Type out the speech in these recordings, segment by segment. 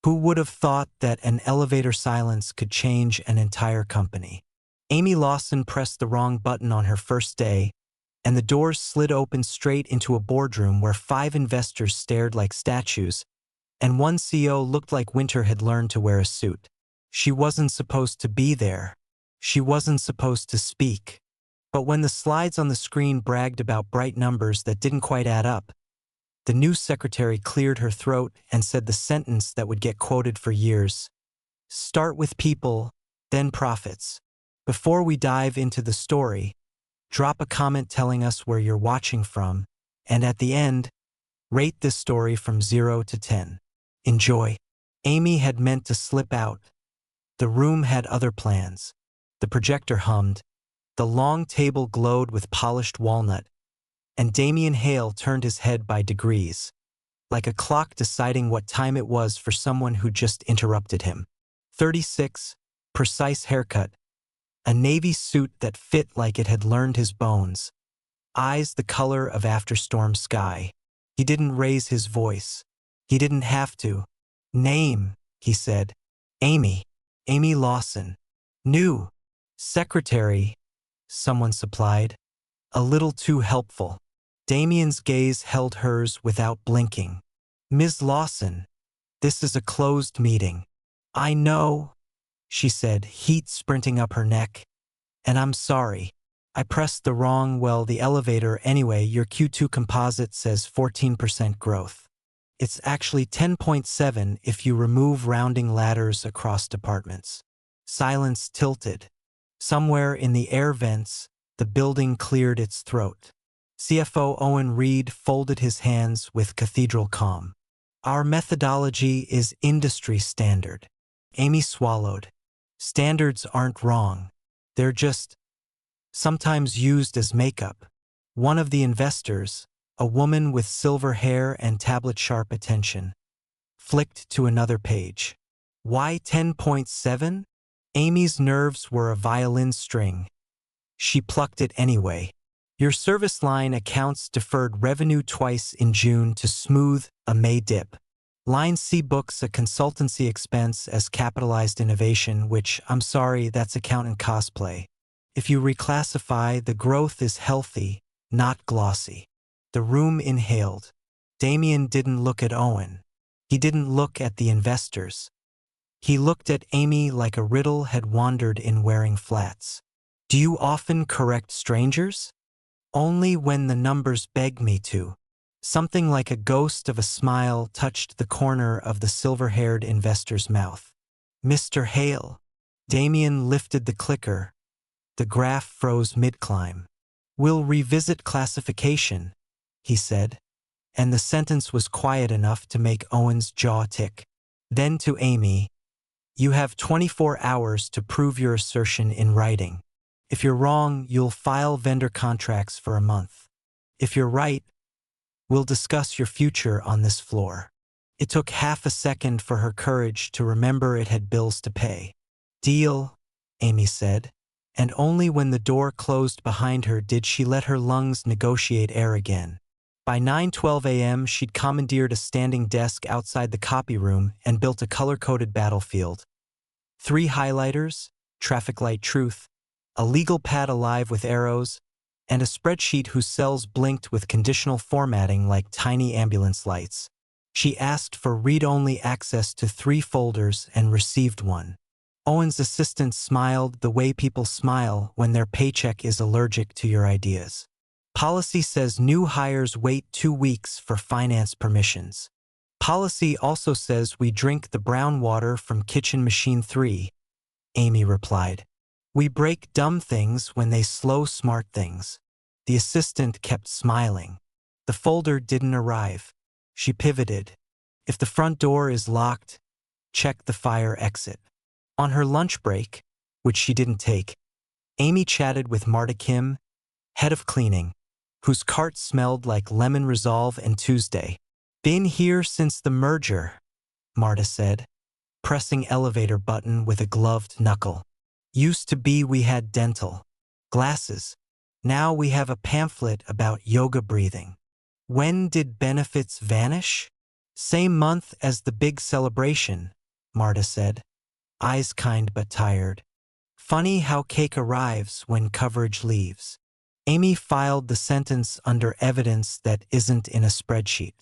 Who would have thought that an elevator silence could change an entire company? Amy Lawson pressed the wrong button on her first day, and the doors slid open straight into a boardroom where 5 investors stared like statues, and one CEO looked like winter had learned to wear a suit. She wasn't supposed to be there. She wasn't supposed to speak. But when the slides on the screen bragged about bright numbers that didn't quite add up, the news secretary cleared her throat and said the sentence that would get quoted for years. Start with people, then profits. Before we dive into the story, drop a comment telling us where you're watching from, and at the end, rate this story from 0 to 10. Enjoy. Amy had meant to slip out. The room had other plans. The projector hummed, the long table glowed with polished walnut, and Damian Hale turned his head by degrees, like a clock deciding what time it was for someone who just interrupted him. 36, precise haircut, a navy suit that fit like it had learned his bones, eyes the color of after-storm sky. He didn't raise his voice. He didn't have to. Name, he said. Amy. Amy Lawson. New. Secretary, someone supplied. A little too helpful. Damian's gaze held hers without blinking. Ms. Lawson, this is a closed meeting. I know, she said, heat sprinting up her neck. And I'm sorry. I pressed the the elevator anyway. Your Q2 composite says 14% growth. It's actually 10.7 if you remove rounding ladders across departments. Silence tilted. Somewhere in the air vents, the building cleared its throat. CFO Owen Reed folded his hands with cathedral calm. Our methodology is industry standard. Amy swallowed. Standards aren't wrong. They're just sometimes used as makeup. One of the investors, a woman with silver hair and tablet-sharp attention, flicked to another page. Why 10.7? Amy's nerves were a violin string. She plucked it anyway. Your service line accounts deferred revenue twice in June to smooth a May dip. Line C books a consultancy expense as capitalized innovation, which, I'm sorry, that's accountant cosplay. If you reclassify, the growth is healthy, not glossy. The room inhaled. Damian didn't look at Owen. He didn't look at the investors. He looked at Amy like a riddle had wandered in wearing flats. Do you often correct strangers? Only when the numbers beg me to. Something like a ghost of a smile touched the corner of the silver-haired investor's mouth. Mr. Hale. Damian lifted the clicker. The graph froze mid-climb. We'll revisit classification, he said, and the sentence was quiet enough to make Owen's jaw tick. Then to Amy, you have 24 hours to prove your assertion in writing. If you're wrong, you'll file vendor contracts for a month. If you're right, we'll discuss your future on this floor. It took half a second for her courage to remember it had bills to pay. Deal, Amy said, and only when the door closed behind her did she let her lungs negotiate air again. By 9:12 a.m., she'd commandeered a standing desk outside the copy room and built a color-coded battlefield. 3 highlighters, traffic light truth, a legal pad alive with arrows, and a spreadsheet whose cells blinked with conditional formatting like tiny ambulance lights. She asked for read-only access to 3 folders and received one. Owen's assistant smiled the way people smile when their paycheck is allergic to your ideas. Policy says new hires wait 2 weeks for finance permissions. Policy also says we drink the brown water from kitchen machine 3, Amy replied. We break dumb things when they slow smart things. The assistant kept smiling. The folder didn't arrive. She pivoted. If the front door is locked, check the fire exit. On her lunch break, which she didn't take, Amy chatted with Marta Kim, head of cleaning, whose cart smelled like lemon resolve and Tuesday. Been here since the merger, Marta said, pressing elevator button with a gloved knuckle. Used to be we had dental. Glasses. Now we have a pamphlet about yoga breathing. When did benefits vanish? Same month as the big celebration, Marta said, eyes kind but tired. Funny how cake arrives when coverage leaves. Amy filed the sentence under evidence that isn't in a spreadsheet.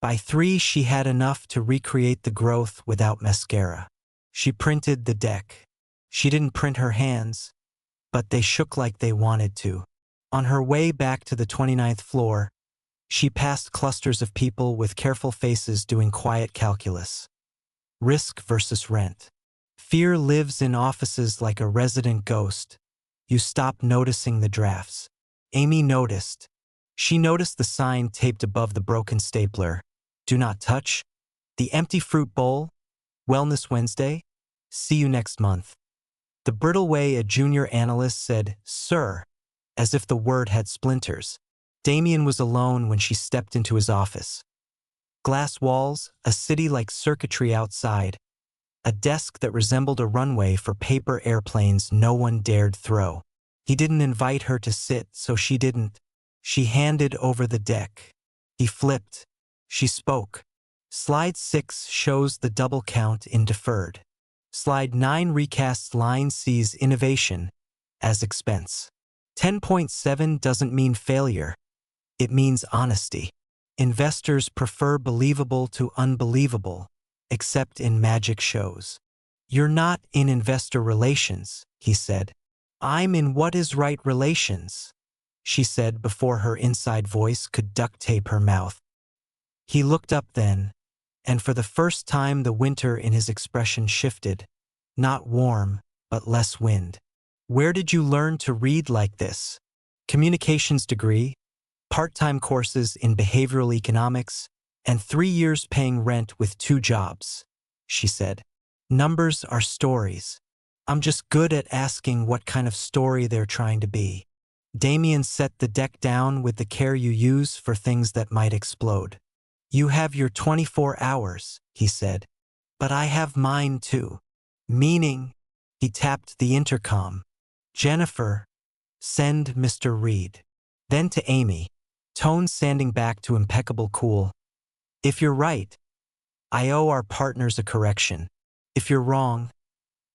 By 3, she had enough to recreate the growth without mascara. She printed the deck. She didn't print her hands, but they shook like they wanted to. On her way back to the 29th floor, she passed clusters of people with careful faces doing quiet calculus. Risk versus rent. Fear lives in offices like a resident ghost. You stop noticing the drafts. Amy noticed. She noticed the sign taped above the broken stapler. Do not touch. The empty fruit bowl. Wellness Wednesday. See you next month. The brittle way a junior analyst said, "Sir," as if the word had splinters. Damian was alone when she stepped into his office. Glass walls, a city-like circuitry outside, a desk that resembled a runway for paper airplanes no one dared throw. He didn't invite her to sit, so she didn't. She handed over the deck. He flipped. She spoke. Slide 6 shows the double count in deferred. Slide 9 recasts line C's innovation as expense. 10.7 doesn't mean failure. It means honesty. Investors prefer believable to unbelievable, except in magic shows. You're not in investor relations, he said. I'm in what is right relations, she said before her inside voice could duct tape her mouth. He looked up then, and for the first time the winter in his expression shifted. Not warm, but less wind. Where did you learn to read like this? Communications degree, part-time courses in behavioral economics, and 3 years paying rent with 2 jobs, she said. Numbers are stories. I'm just good at asking what kind of story they're trying to be. Damian set the deck down with the care you use for things that might explode. You have your 24 hours, he said. But I have mine too. Meaning, he tapped the intercom. Jennifer, send Mr. Reed. Then to Amy, tone sanding back to impeccable cool. If you're right, I owe our partners a correction. If you're wrong,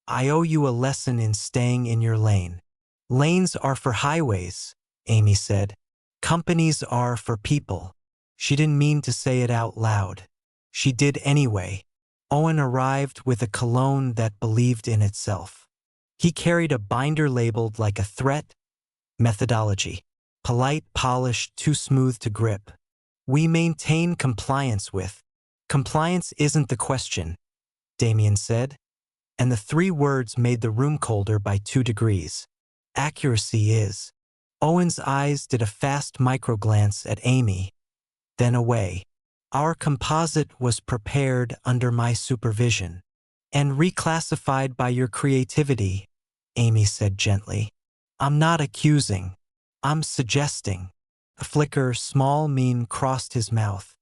I owe you a lesson in staying in your lane. Lanes are for highways, Amy said. Companies are for people. She didn't mean to say it out loud. She did anyway. Owen arrived with a cologne that believed in itself. He carried a binder labeled like a threat, methodology. Polite, polished, too smooth to grip. We maintain compliance with. Compliance isn't the question, Damian said, and the 3 words made the room colder by 2 degrees. Accuracy is. Owen's eyes did a fast micro-glance at Amy, then away. Our composite was prepared under my supervision and reclassified by your creativity, Amy said gently. I'm not accusing. I'm suggesting. A flicker, small, mean, crossed his mouth.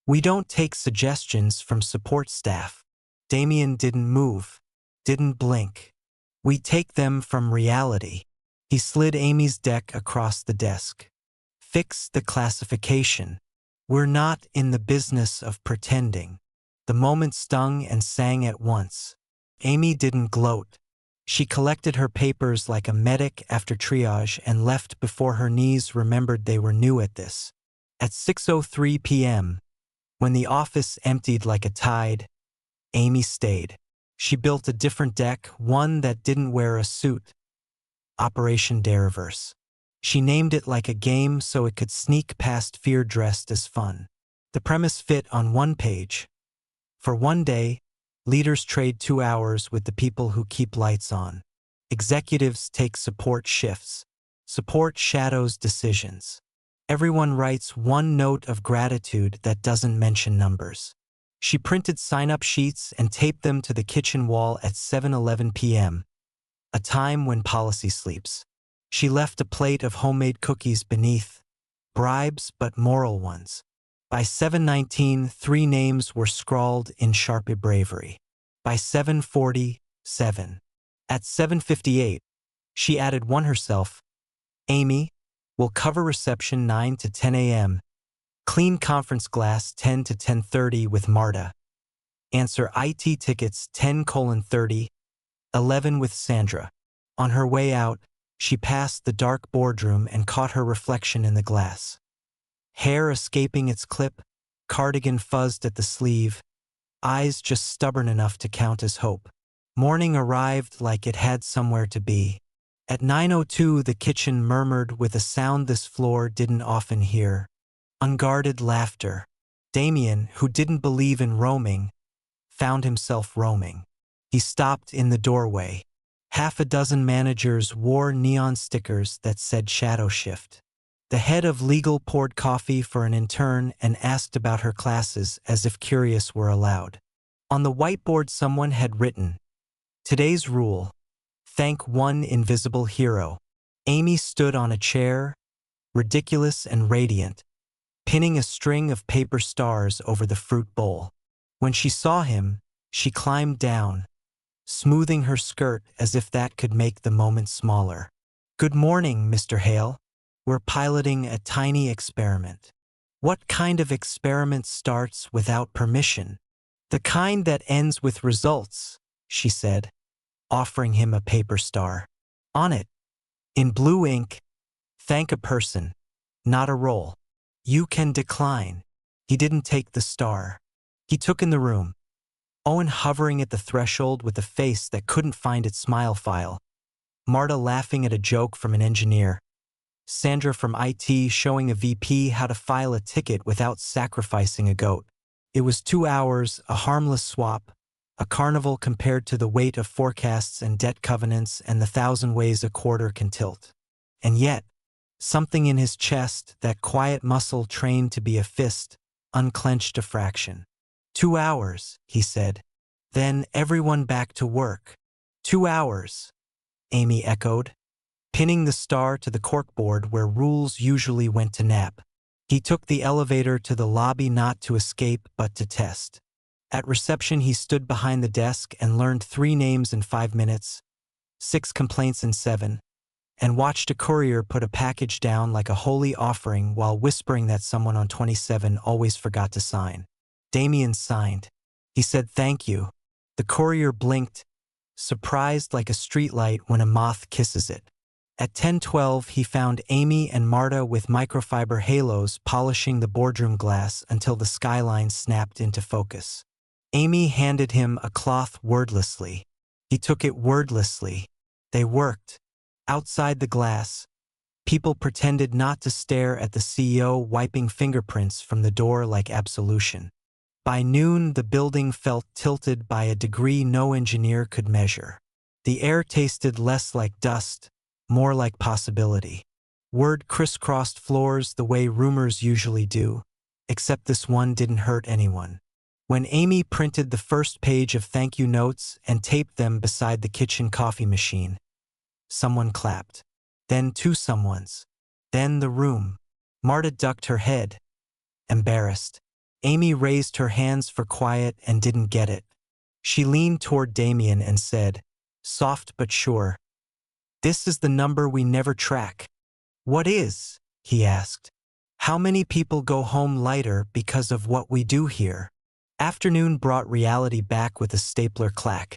We don't take suggestions from support staff. Damian didn't move, didn't blink. We take them from reality. He slid Amy's deck across the desk. Fix the classification. We're not in the business of pretending. The moment stung and sang at once. Amy didn't gloat. She collected her papers like a medic after triage and left before her knees remembered they were new at this. At 6:03 p.m., when the office emptied like a tide, Amy stayed. She built a different deck, one that didn't wear a suit. Operation Dariverse. She named it like a game so it could sneak past fear dressed as fun. The premise fit on one page. For one day, leaders trade 2 hours with the people who keep lights on. Executives take support shifts. Support shadows decisions. Everyone writes one note of gratitude that doesn't mention numbers. She printed sign-up sheets and taped them to the kitchen wall at 7:11 p.m., a time when policy sleeps. She left a plate of homemade cookies beneath, bribes but moral ones. By 7:19, 3 names were scrawled in Sharpie bravery. By 7:47. At 7:58, she added one herself. Amy will cover reception 9 to 10 a.m. Clean conference glass 10 to 10:30 with Marta. Answer IT tickets 10:30, 11 with Sandra. On her way out, she passed the dark boardroom and caught her reflection in the glass. Hair escaping its clip, cardigan fuzzed at the sleeve, eyes just stubborn enough to count as hope. Morning arrived like it had somewhere to be. At 9:02 the kitchen murmured with a sound this floor didn't often hear. Unguarded laughter. Damian, who didn't believe in roaming, found himself roaming. He stopped in the doorway. Half a dozen managers wore neon stickers that said shadow shift. The head of legal poured coffee for an intern and asked about her classes as if curious were allowed. On the whiteboard someone had written, "Today's rule, thank one invisible hero." Amy stood on a chair, ridiculous and radiant, pinning a string of paper stars over the fruit bowl. When she saw him, she climbed down, smoothing her skirt as if that could make the moment smaller. "Good morning, Mr. Hale. We're piloting a tiny experiment." "What kind of experiment starts without permission?" "The kind that ends with results," she said, offering him a paper star. On it, in blue ink, "Thank a person, not a role. You can decline." He didn't take the star. He took in the room. Owen hovering at the threshold with a face that couldn't find its smile file. Marta laughing at a joke from an engineer. Sandra from IT showing a VP how to file a ticket without sacrificing a goat. It was 2 hours, a harmless swap, a carnival compared to the weight of forecasts and debt covenants and the 1,000 ways a quarter can tilt. And yet, something in his chest, that quiet muscle trained to be a fist, unclenched a fraction. 2 hours, he said. Then everyone back to work. 2 hours, Amy echoed, pinning the star to the corkboard where rules usually went to nap. He took the elevator to the lobby not to escape but to test. At reception he stood behind the desk and learned 3 names in 5 minutes, 6 complaints in 7, and watched a courier put a package down like a holy offering while whispering that someone on 27 always forgot to sign. Damian signed. He said thank you. The courier blinked, surprised like a streetlight when a moth kisses it. At 10:12 he found Amy and Marta with microfiber halos polishing the boardroom glass until the skyline snapped into focus. Amy handed him a cloth wordlessly. He took it wordlessly. They worked. Outside the glass, people pretended not to stare at the CEO wiping fingerprints from the door like absolution. By noon, the building felt tilted by a degree no engineer could measure. The air tasted less like dust, more like possibility. Word crisscrossed floors the way rumors usually do, except this one didn't hurt anyone. When Amy printed the first page of thank you notes and taped them beside the kitchen coffee machine, someone clapped. Then 2 someones. Then the room. Marta ducked her head, embarrassed. Amy raised her hands for quiet and didn't get it. She leaned toward Damian and said, soft but sure, "This is the number we never track." "What is?" he asked. "How many people go home lighter because of what we do here?" Afternoon brought reality back with a stapler clack.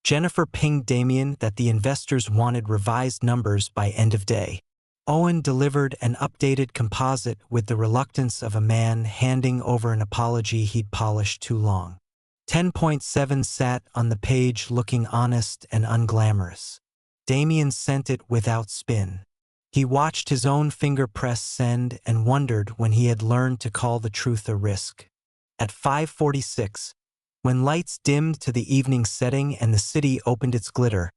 Jennifer pinged Damian that the investors wanted revised numbers by end of day. Owen delivered an updated composite with the reluctance of a man handing over an apology he'd polished too long. 10.7 sat on the page looking honest and unglamorous. Damian sent it without spin. He watched his own finger press send and wondered when he had learned to call the truth a risk. At 5:46, when lights dimmed to the evening setting and the city opened its glitter,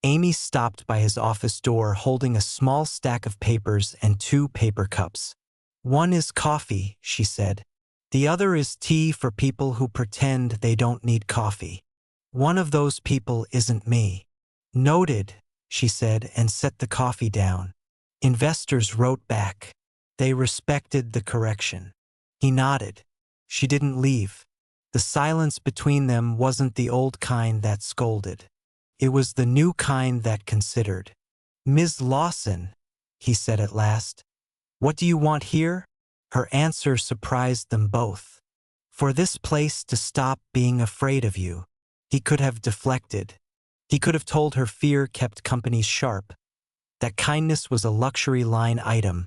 Amy stopped by his office door holding a small stack of papers and 2 paper cups. "One is coffee," she said. "The other is tea for people who pretend they don't need coffee. One of those people isn't me." "Noted," she said and set the coffee down. Investors wrote back. They respected the correction. He nodded. She didn't leave. The silence between them wasn't the old kind that scolded. It was the new kind that considered. "Ms. Lawson," he said at last, "what do you want here?" Her answer surprised them both. For this place to stop being afraid of you. He could have deflected. He could have told her fear kept companies sharp, that kindness was a luxury line item,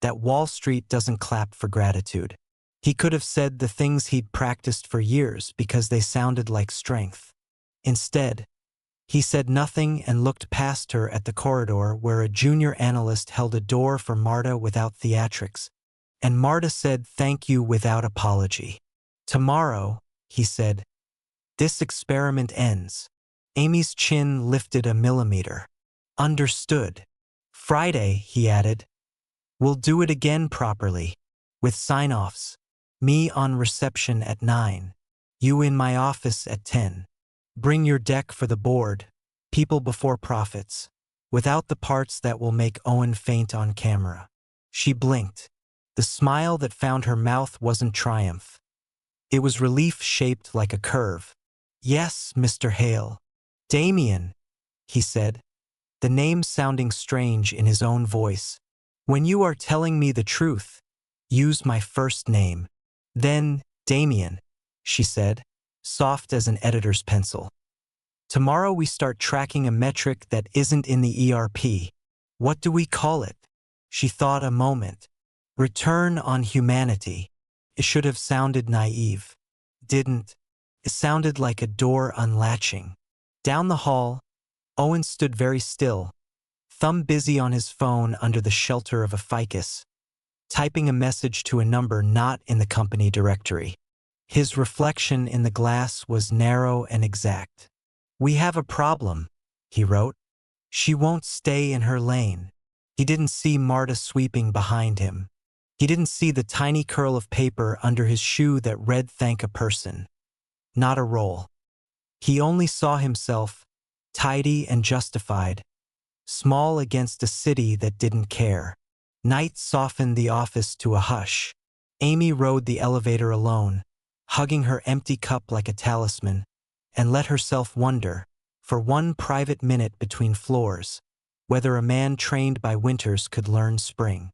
that Wall Street doesn't clap for gratitude. He could have said the things he'd practiced for years because they sounded like strength. Instead, he said nothing and looked past her at the corridor where a junior analyst held a door for Marta without theatrics, and Marta said thank you without apology. Tomorrow, he said, this experiment ends. Amy's chin lifted a millimeter. Understood. Friday, he added. We'll do it again properly, with sign-offs. Me on reception at 9. You in my office at 10. Bring your deck for the board. People before profits. Without the parts that will make Owen faint on camera. She blinked. The smile that found her mouth wasn't triumph. It was relief shaped like a curve. Yes, Mr. Hale. Damian, he said, the name sounding strange in his own voice. When you are telling me the truth, use my first name. Then, Damian, she said, soft as an editor's pencil. Tomorrow we start tracking a metric that isn't in the ERP. What do we call it? She thought a moment. Return on humanity. It should have sounded naive. Didn't. It sounded like a door unlatching. Down the hall, Owen stood very still, thumb busy on his phone under the shelter of a ficus, typing a message to a number not in the company directory. His reflection in the glass was narrow and exact. We have a problem, he wrote. She won't stay in her lane. He didn't see Marta sweeping behind him. He didn't see the tiny curl of paper under his shoe that read thank a person. Not a role. He only saw himself, tidy and justified, small against a city that didn't care. Night softened the office to a hush. Amy rode the elevator alone, hugging her empty cup like a talisman, and let herself wonder, for one private minute between floors, whether a man trained by winters could learn spring.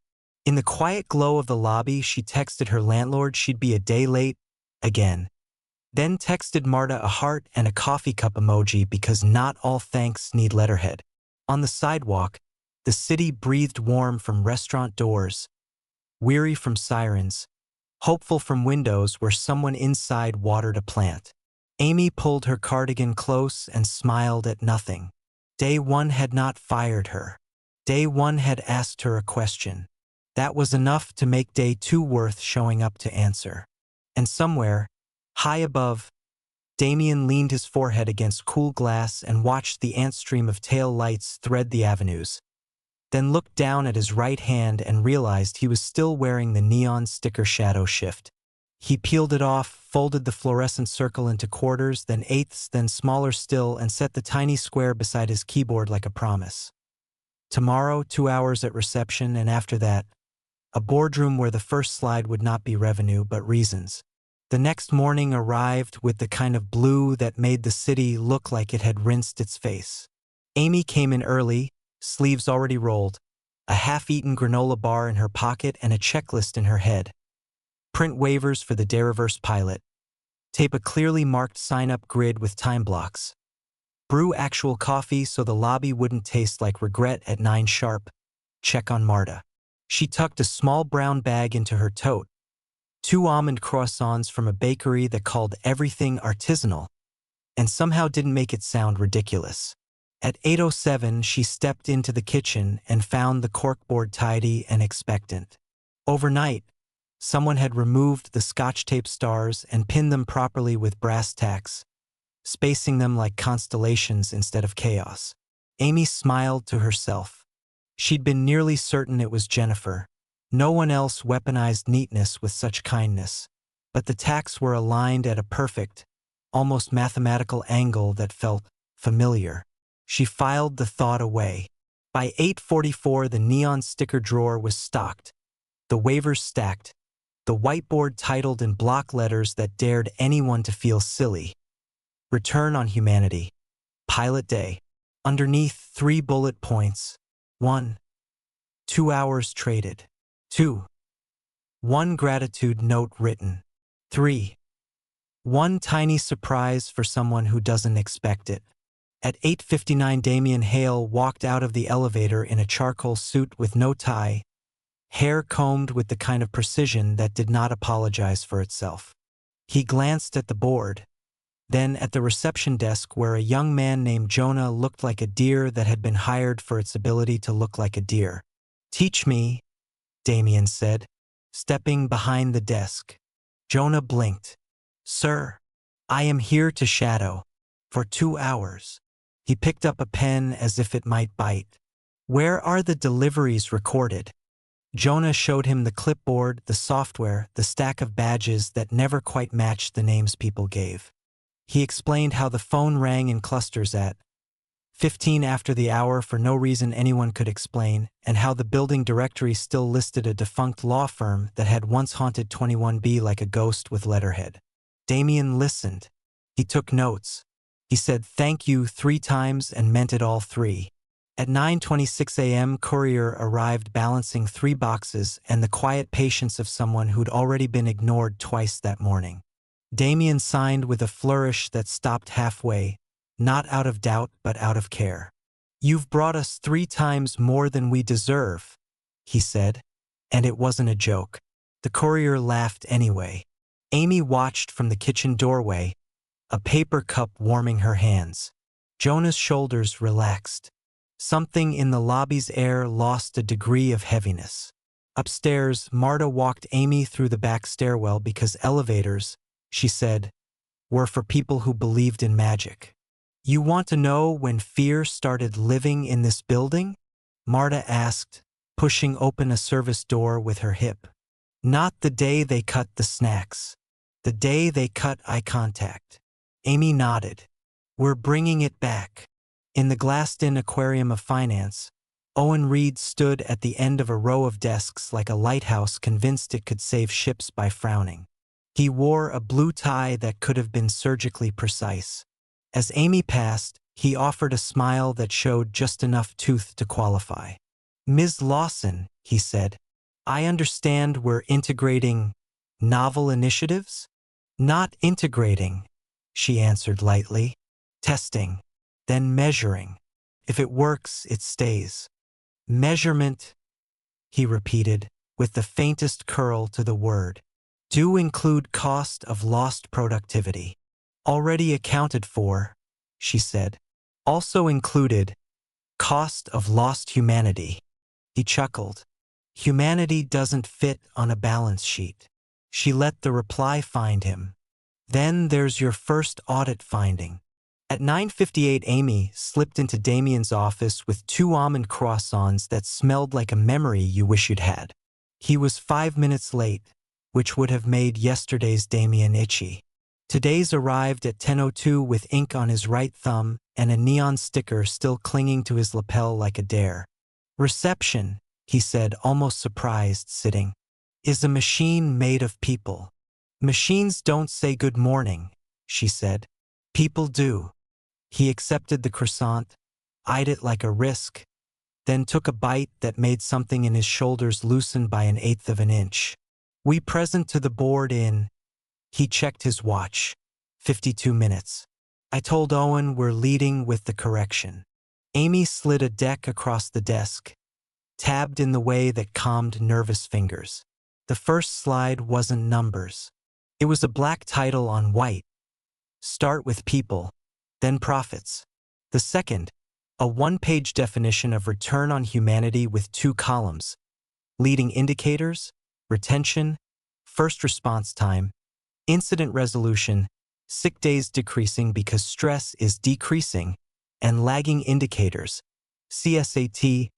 In the quiet glow of the lobby, she texted her landlord she'd be a day late, again. Then texted Marta a heart and a coffee cup emoji because not all thanks need letterhead. On the sidewalk, the city breathed warm from restaurant doors, weary from sirens, hopeful from windows where someone inside watered a plant. Amy pulled her cardigan close and smiled at nothing. Day one had not fired her. Day one had asked her a question. That was enough to make day two worth showing up to answer. And somewhere, high above, Damian leaned his forehead against cool glass and watched the ant stream of tail lights thread the avenues, then looked down at his right hand and realized he was still wearing the neon sticker shadow shift. He peeled it off, folded the fluorescent circle into quarters, then eighths, then smaller still, and set the tiny square beside his keyboard like a promise. Tomorrow, 2 hours at reception, and after that, a boardroom where the first slide would not be revenue but reasons. The next morning arrived with the kind of blue that made the city look like it had rinsed its face. Amy came in early, sleeves already rolled, a half-eaten granola bar in her pocket and a checklist in her head. Print waivers for the Dayreverse pilot. Tape a clearly marked sign-up grid with time blocks. Brew actual coffee so the lobby wouldn't taste like regret at 9 sharp. Check on Marta. She tucked a small brown bag into her tote. 2 almond croissants from a bakery that called everything artisanal, and somehow didn't make it sound ridiculous. At 8:07, she stepped into the kitchen and found the corkboard tidy and expectant. Overnight, someone had removed the scotch tape stars and pinned them properly with brass tacks, spacing them like constellations instead of chaos. Amy smiled to herself. She'd been nearly certain it was Jennifer. No one else weaponized neatness with such kindness, but the tacks were aligned at a perfect, almost mathematical angle that felt familiar. She filed the thought away. By 8:44, the neon sticker drawer was stocked, the waivers stacked, the whiteboard titled in block letters that dared anyone to feel silly. Return on humanity. Pilot day. Underneath, 3 bullet points. 1. 2 hours traded. 2. 1 gratitude note written. 3. 1 tiny surprise for someone who doesn't expect it. At 8:59, Damian Hale walked out of the elevator in a charcoal suit with no tie, hair combed with the kind of precision that did not apologize for itself. He glanced at the board, then at the reception desk where a young man named Jonah looked like a deer that had been hired for its ability to look like a deer. "Teach me," Damian said, stepping behind the desk. Jonah blinked. "Sir, I am here to shadow. For 2 hours." He picked up a pen as if it might bite. "Where are the deliveries recorded?" Jonah showed him the clipboard, the software, the stack of badges that never quite matched the names people gave. He explained how the phone rang in clusters at 15 after the hour for no reason anyone could explain, and how the building directory still listed a defunct law firm that had once haunted 21B like a ghost with letterhead. Damian listened. He took notes. He said thank you 3 times and meant it all 3. At 9:26 a.m., courier arrived balancing 3 boxes and the quiet patience of someone who'd already been ignored twice that morning. Damian signed with a flourish that stopped halfway, not out of doubt but out of care. "You've brought us 3 times more than we deserve," he said, and it wasn't a joke. The courier laughed anyway. Amy watched from the kitchen doorway, a paper cup warming her hands. Jonah's shoulders relaxed. Something in the lobby's air lost a degree of heaviness. Upstairs, Marta walked Amy through the back stairwell because elevators, she said, were for people who believed in magic. "You want to know when fear started living in this building?" Marta asked, pushing open a service door with her hip. "Not the day they cut the snacks. The day they cut eye contact." Amy nodded. "We're bringing it back." In the glassed-in aquarium of finance, Owen Reed stood at the end of a row of desks like a lighthouse convinced it could save ships by frowning. He wore a blue tie that could have been surgically precise. As Amy passed, he offered a smile that showed just enough tooth to qualify. "Ms. Lawson," he said, "I understand we're integrating novel initiatives?" "Not integrating," she answered lightly. "Testing, then measuring. If it works, it stays." "Measurement," he repeated, with the faintest curl to the word. "Do include cost of lost productivity." "Already accounted for," she said. "Also included cost of lost humanity." He chuckled. "Humanity doesn't fit on a balance sheet." She let the reply find him. "Then there's your first audit finding." At 9:58, Amy slipped into Damian's office with 2 almond croissants that smelled like a memory you wish you'd had. He was 5 minutes late, which would have made yesterday's Damian itchy. Today's arrived at 10:02 with ink on his right thumb and a neon sticker still clinging to his lapel like a dare. "Reception," he said, almost surprised, sitting, "is a machine made of people." "Machines don't say good morning," she said. "People do." He accepted the croissant, eyed it like a risk, then took a bite that made something in his shoulders loosen by 1/8 of an inch. "We present to the board in," he checked his watch, 52 minutes. "I told Owen we're leading with the correction." Amy slid a deck across the desk, tabbed in the way that calmed nervous fingers. The first slide wasn't numbers. It was a black title on white. "Start with people, then profits." The second, a 1-page definition of return on humanity with 2 columns, leading indicators, retention, first response time, incident resolution, sick days decreasing because stress is decreasing, and lagging indicators, CSAT,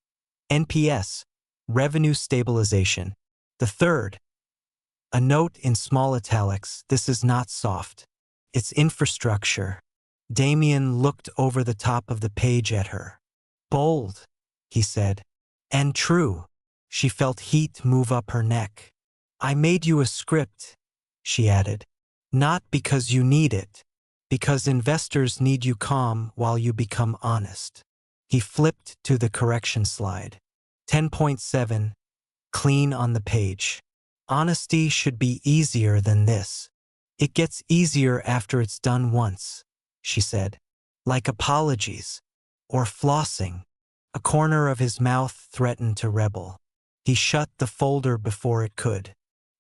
NPS, revenue stabilization. The third, a note in small italics, "This is not soft. It's infrastructure." Damian looked over the top of the page at her. "Bold," he said. "And true." She felt heat move up her neck. "I made you a script," she added. "Not because you need it. Because investors need you calm while you become honest." He flipped to the correction slide. 10.7, clean on the page. Honesty should be easier than this. It gets easier after it's done once, she said. Like apologies. Or flossing. A corner of his mouth threatened to rebel. He shut the folder before it could.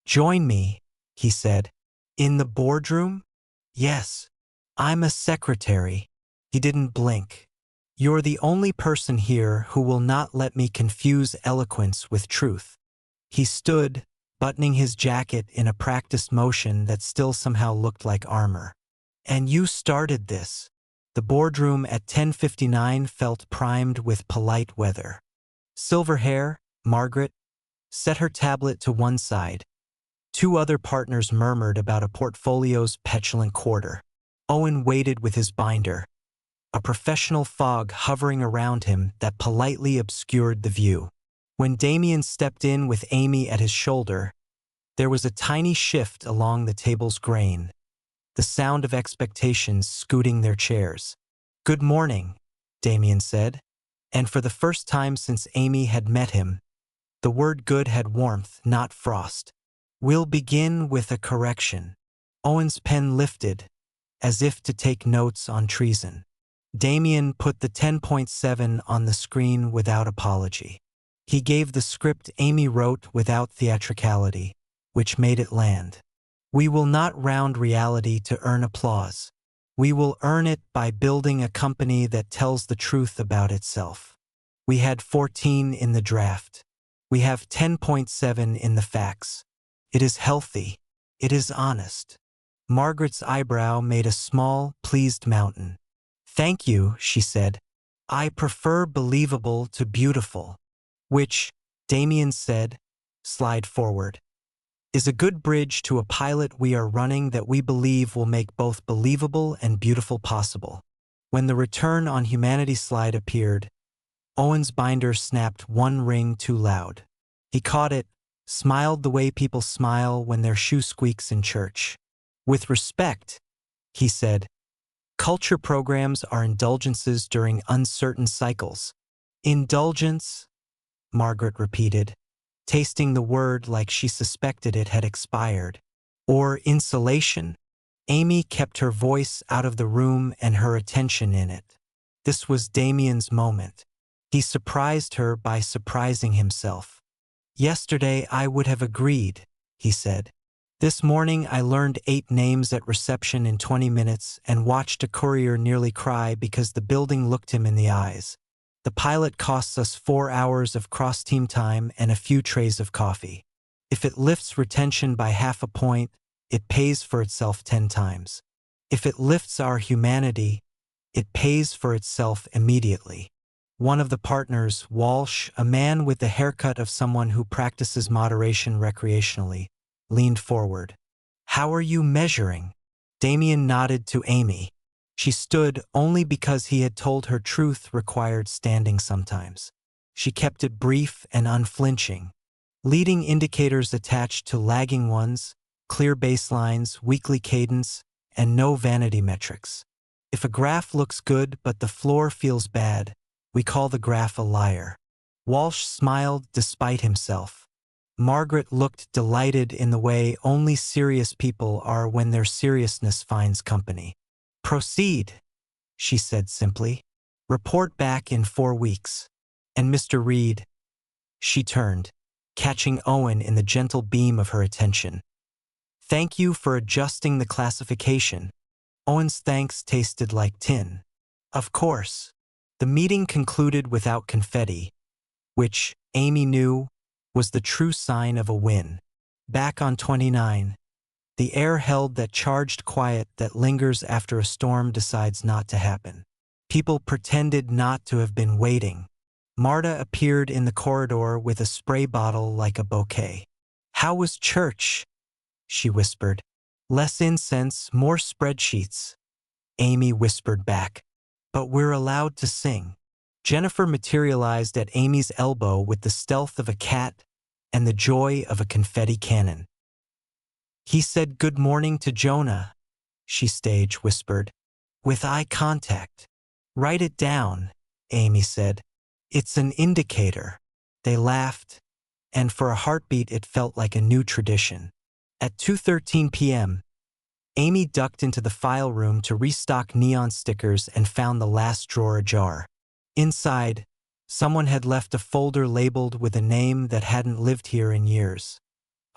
Join me, he said. In the boardroom? Yes. I'm a secretary. He didn't blink. You're the only person here who will not let me confuse eloquence with truth. He stood, buttoning his jacket in a practiced motion that still somehow looked like armor. And you started this. The boardroom at 10:59 felt primed with polite weather. Silver hair, Margaret, set her tablet to one side. Two other partners murmured about a portfolio's petulant quarter. Owen waited with his binder, a professional fog hovering around him that politely obscured the view. When Damian stepped in with Amy at his shoulder, there was a tiny shift along the table's grain, the sound of expectations scooting their chairs. Good morning, Damian said, and for the first time since Amy had met him, the word good had warmth, not frost. We'll begin with a correction. Owen's pen lifted, as if to take notes on treason. Damian put the 10.7 on the screen without apology. He gave the script Amy wrote without theatricality, which made it land. We will not round reality to earn applause. We will earn it by building a company that tells the truth about itself. We had 14 in the draft. We have 10.7 in the facts. It is healthy. It is honest. Margaret's eyebrow made a small, pleased mountain. Thank you, she said. I prefer believable to beautiful. Which, Damian said, slide forward, is a good bridge to a pilot we are running that we believe will make both believable and beautiful possible. When the Return on Humanity slide appeared, Owen's binder snapped one ring too loud. He caught it, smiled the way people smile when their shoe squeaks in church. With respect, he said, culture programs are indulgences during uncertain cycles. Indulgence? Margaret repeated, tasting the word like she suspected it had expired. Or insulation? Amy kept her voice out of the room and her attention in it. This was Damian's moment. He surprised her by surprising himself. Yesterday I would have agreed, he said. This morning I learned 8 names at reception in 20 minutes and watched a courier nearly cry because the building looked him in the eyes. The pilot costs us 4 hours of cross-team time and a few trays of coffee. If it lifts retention by half a point, it pays for itself 10 times. If it lifts our humanity, it pays for itself immediately. One of the partners, Walsh, a man with the haircut of someone who practices moderation recreationally, leaned forward. How are you measuring? Damian nodded to Amy. She stood only because he had told her truth required standing sometimes. She kept it brief and unflinching. Leading indicators attached to lagging ones, clear baselines, weekly cadence, and no vanity metrics. If a graph looks good but the floor feels bad, we call the graph a liar. Walsh smiled despite himself. Margaret looked delighted in the way only serious people are when their seriousness finds company. Proceed, she said simply. Report back in 4 weeks. And Mr. Reed, she turned, catching Owen in the gentle beam of her attention. Thank you for adjusting the classification. Owen's thanks tasted like tin. Of course. The meeting concluded without confetti, which, Amy knew, was the true sign of a win. Back on 29, the air held that charged quiet that lingers after a storm decides not to happen. People pretended not to have been waiting. Marta appeared in the corridor with a spray bottle like a bouquet. How was church? She whispered. Less incense, more spreadsheets. Amy whispered back. But we're allowed to sing. Jennifer materialized at Amy's elbow with the stealth of a cat and the joy of a confetti cannon. He said good morning to Jonah, she stage whispered, with eye contact. Write it down, Amy said. It's an indicator. They laughed, and for a heartbeat it felt like a new tradition. At 2:13 p.m., Amy ducked into the file room to restock neon stickers and found the last drawer ajar. Inside, someone had left a folder labeled with a name that hadn't lived here in years.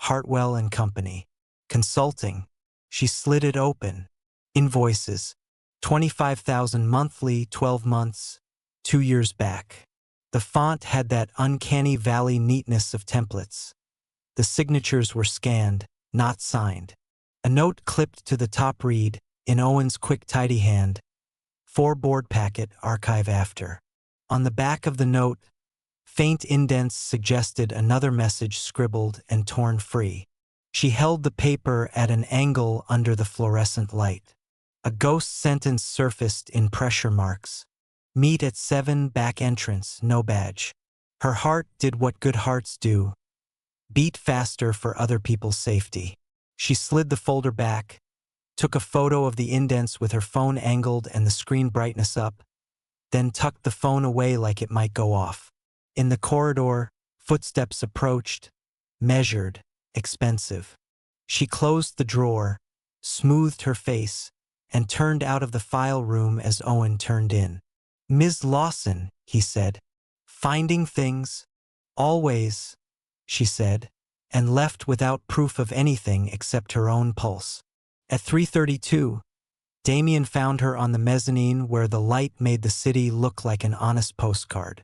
Hartwell and Company. Consulting. She slid it open. Invoices. 25,000 monthly, 12 months, 2 years back. The font had that uncanny valley neatness of templates. The signatures were scanned, not signed. A note clipped to the top read, in Owen's quick tidy hand, 4 board packet, archive after. On the back of the note, faint indents suggested another message scribbled and torn free. She held the paper at an angle under the fluorescent light. A ghost sentence surfaced in pressure marks. Meet at 7, back entrance, no badge. Her heart did what good hearts do, beat faster for other people's safety. She slid the folder back, took a photo of the indents with her phone angled and the screen brightness up, then tucked the phone away like it might go off. In the corridor, footsteps approached, measured, expensive. She closed the drawer, smoothed her face, and turned out of the file room as Owen turned in. "Ms. Lawson," he said. "Finding things? Always," she said, and left without proof of anything except her own pulse. At 3:32, Damian found her on the mezzanine where the light made the city look like an honest postcard.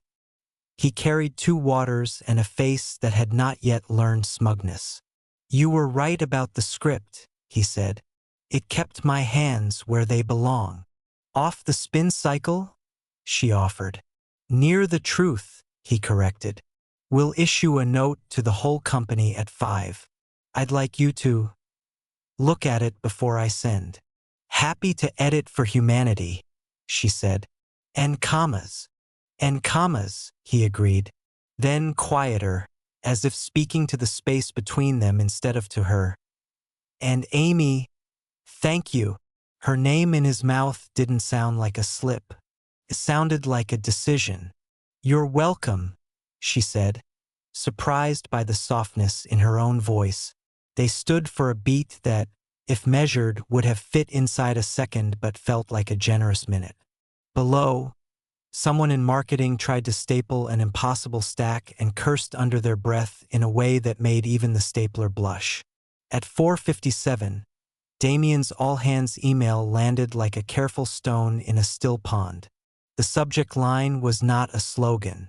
He carried 2 waters and a face that had not yet learned smugness. "You were right about the script," he said. "It kept my hands where they belong." "Off the spin cycle?" she offered. "Near the truth," he corrected. "We'll issue a note to the whole company at 5. I'd like you to look at it before I send." "Happy to edit for humanity," she said. "And commas." "And commas," he agreed. Then quieter, as if speaking to the space between them instead of to her. "And Amy, thank you." Her name in his mouth didn't sound like a slip. It sounded like a decision. "You're welcome," she said, surprised by the softness in her own voice. They stood for a beat that, if measured, would have fit inside a second but felt like a generous minute. Below, someone in marketing tried to staple an impossible stack and cursed under their breath in a way that made even the stapler blush. At 4:57, Damian's all-hands email landed like a careful stone in a still pond. The subject line was not a slogan.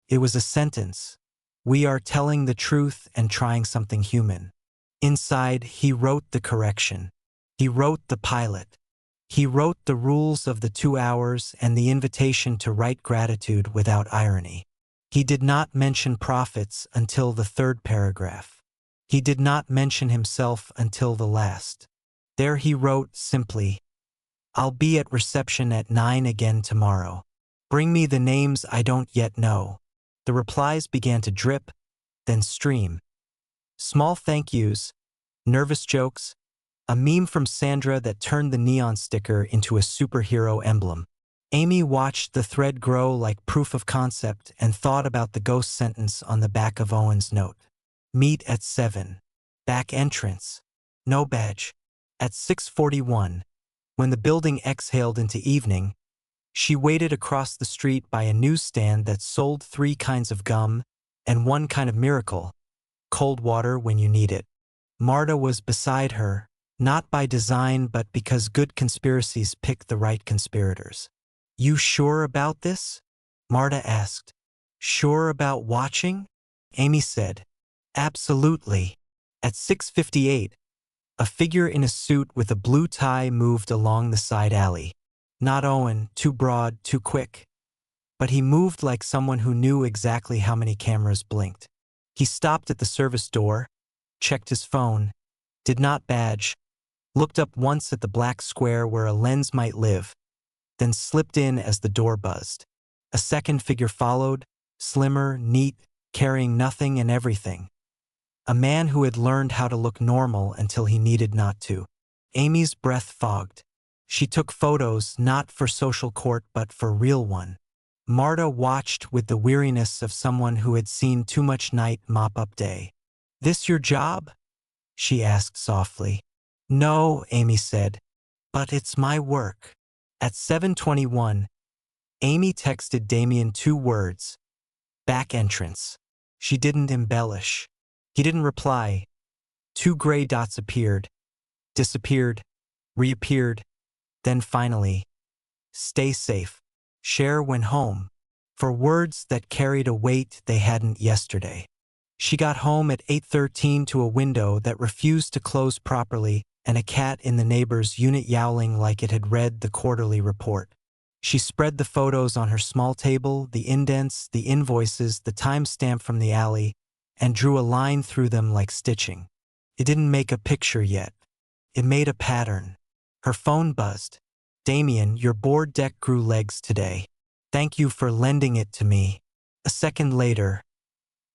It was a sentence. "We are telling the truth and trying something human." Inside, he wrote the correction. He wrote the pilot. He wrote the rules of the 2 hours and the invitation to write gratitude without irony. He did not mention profits until the 3rd paragraph. He did not mention himself until the last. There he wrote simply, "I'll be at reception at 9 again tomorrow. Bring me the names I don't yet know." The replies began to drip, then stream. Small thank yous, nervous jokes, a meme from Sandra that turned the neon sticker into a superhero emblem. Amy watched the thread grow like proof of concept and thought about the ghost sentence on the back of Owen's note. "Meet at 7. Back entrance. No badge." At 6:41, when the building exhaled into evening, she waited across the street by a newsstand that sold 3 kinds of gum and 1 kind of miracle, cold water when you need it. Marta was beside her, not by design but because good conspiracies pick the right conspirators. "You sure about this?" Marta asked. "Sure about watching?" Amy said. "Absolutely." At 6:58, a figure in a suit with a blue tie moved along the side alley. Not Owen, too broad, too quick. But he moved like someone who knew exactly how many cameras blinked. He stopped at the service door, checked his phone, did not badge, looked up once at the black square where a lens might live, then slipped in as the door buzzed. A second figure followed, slimmer, neat, carrying nothing and everything. A man who had learned how to look normal until he needed not to. Amy's breath fogged. She took photos not for social court but for real one. Marta watched with the weariness of someone who had seen too much night mop-up day. "This your job?" she asked softly. "No," Amy said, "but it's my work." At 7:21, Amy texted Damian 2 words, "Back entrance." She didn't embellish. He didn't reply. 2 gray dots appeared, disappeared, reappeared, then finally, "Stay safe. Cher went home," for words that carried a weight they hadn't yesterday. She got home at 8:13 to a window that refused to close properly and a cat in the neighbor's unit yowling like it had read the quarterly report. She spread the photos on her small table, the indents, the invoices, the timestamp from the alley, and drew a line through them like stitching. It didn't make a picture yet. It made a pattern. Her phone buzzed. "Damian, your board deck grew legs today. Thank you for lending it to me." A second later,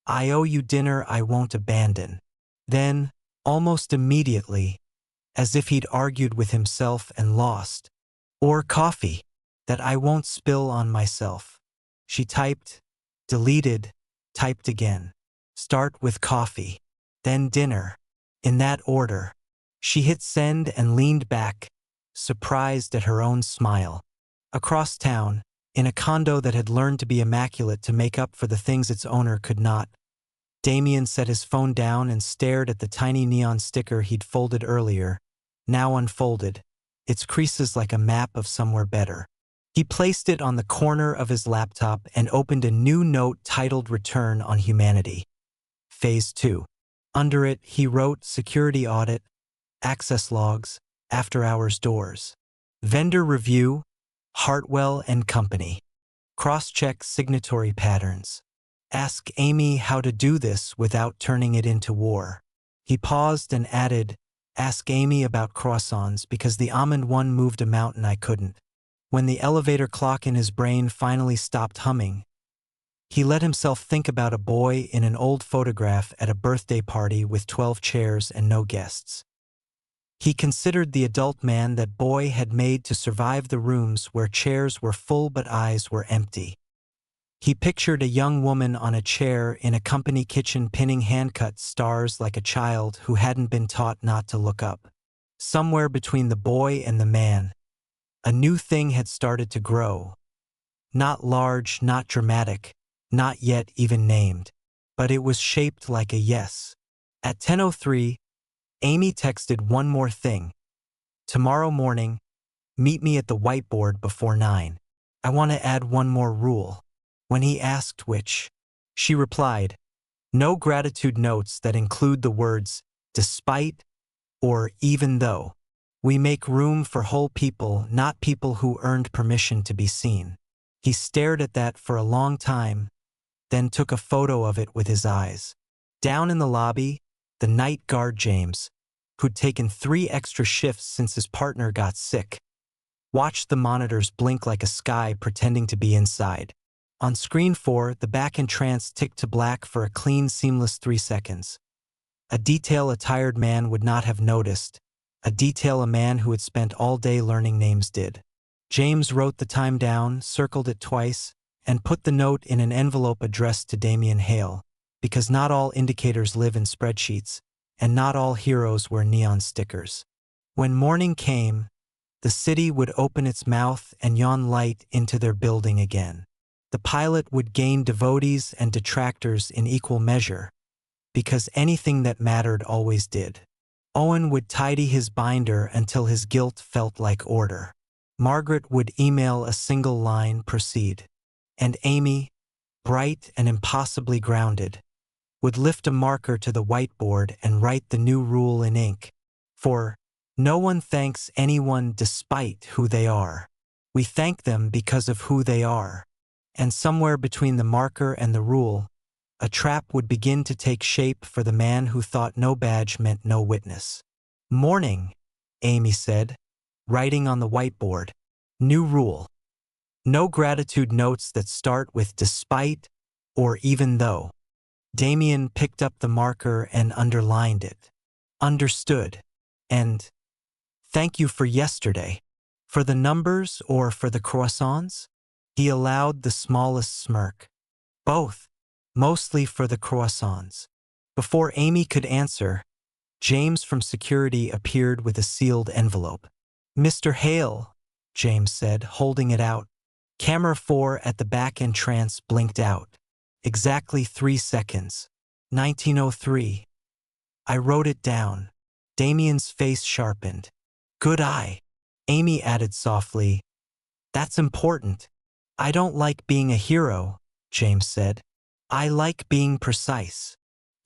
"I owe you dinner I won't abandon." Then, almost immediately, as if he'd argued with himself and lost, "Or coffee that I won't spill on myself." She typed, deleted, typed again. "Start with coffee, then dinner." In that order. She hit send and leaned back, surprised at her own smile. Across town, in a condo that had learned to be immaculate to make up for the things its owner could not, Damian set his phone down and stared at the tiny neon sticker he'd folded earlier, now unfolded, its creases like a map of somewhere better. He placed it on the corner of his laptop and opened a new note titled "Return on Humanity. Phase 2. Under it, he wrote "Security Audit, Access Logs, After-Hours Doors. Vendor Review, Hartwell and Company. Cross-check signatory patterns. Ask Amy how to do this without turning it into war." He paused and added, "Ask Amy about croissants because the almond one moved a mountain I couldn't." When the elevator clock in his brain finally stopped humming, he let himself think about a boy in an old photograph at a birthday party with 12 chairs and no guests. He considered the adult man that boy had made to survive the rooms where chairs were full but eyes were empty. He pictured a young woman on a chair in a company kitchen pinning hand-cut stars like a child who hadn't been taught not to look up. Somewhere between the boy and the man, a new thing had started to grow. Not large, not dramatic, not yet even named, but it was shaped like a yes. At 10:03, Amy texted one more thing. "Tomorrow morning, meet me at the whiteboard before 9. I want to add one more rule." When he asked which, she replied, "No gratitude notes that include the words despite or even though. We make room for whole people, not people who earned permission to be seen." He stared at that for a long time, then took a photo of it with his eyes. Down in the lobby, the night guard James, who'd taken 3 extra shifts since his partner got sick, watched the monitors blink like a sky pretending to be inside. On screen 4, the back entrance ticked to black for a clean, seamless 3 seconds. A detail a tired man would not have noticed, a detail a man who had spent all day learning names did. James wrote the time down, circled it twice, and put the note in an envelope addressed to Damian Hale, because not all indicators live in spreadsheets, and not all heroes wear neon stickers. When morning came, the city would open its mouth and yawn light into their building again. The pilot would gain devotees and detractors in equal measure, because anything that mattered always did. Owen would tidy his binder until his guilt felt like order. Margaret would email a single line, "Proceed." And Amy, bright and impossibly grounded, would lift a marker to the whiteboard and write the new rule in ink. For no one thanks anyone despite who they are. We thank them because of who they are. And somewhere between the marker and the rule, a trap would begin to take shape for the man who thought no badge meant no witness. "Morning," Amy said, writing on the whiteboard. "New rule. No gratitude notes that start with despite or even though." Damian picked up the marker and underlined it. "Understood." And "Thank you for yesterday." For the numbers or for the croissants? He allowed the smallest smirk. Both, mostly for the croissants. Before Amy could answer, James from security appeared with a sealed envelope. "Mr. Hale," James said, holding it out. Camera 4 at the back entrance blinked out. Exactly 3 seconds. 1903. I wrote it down. Damian's face sharpened. "Good eye." Amy added softly, "That's important." "I don't like being a hero," James said. "I like being precise."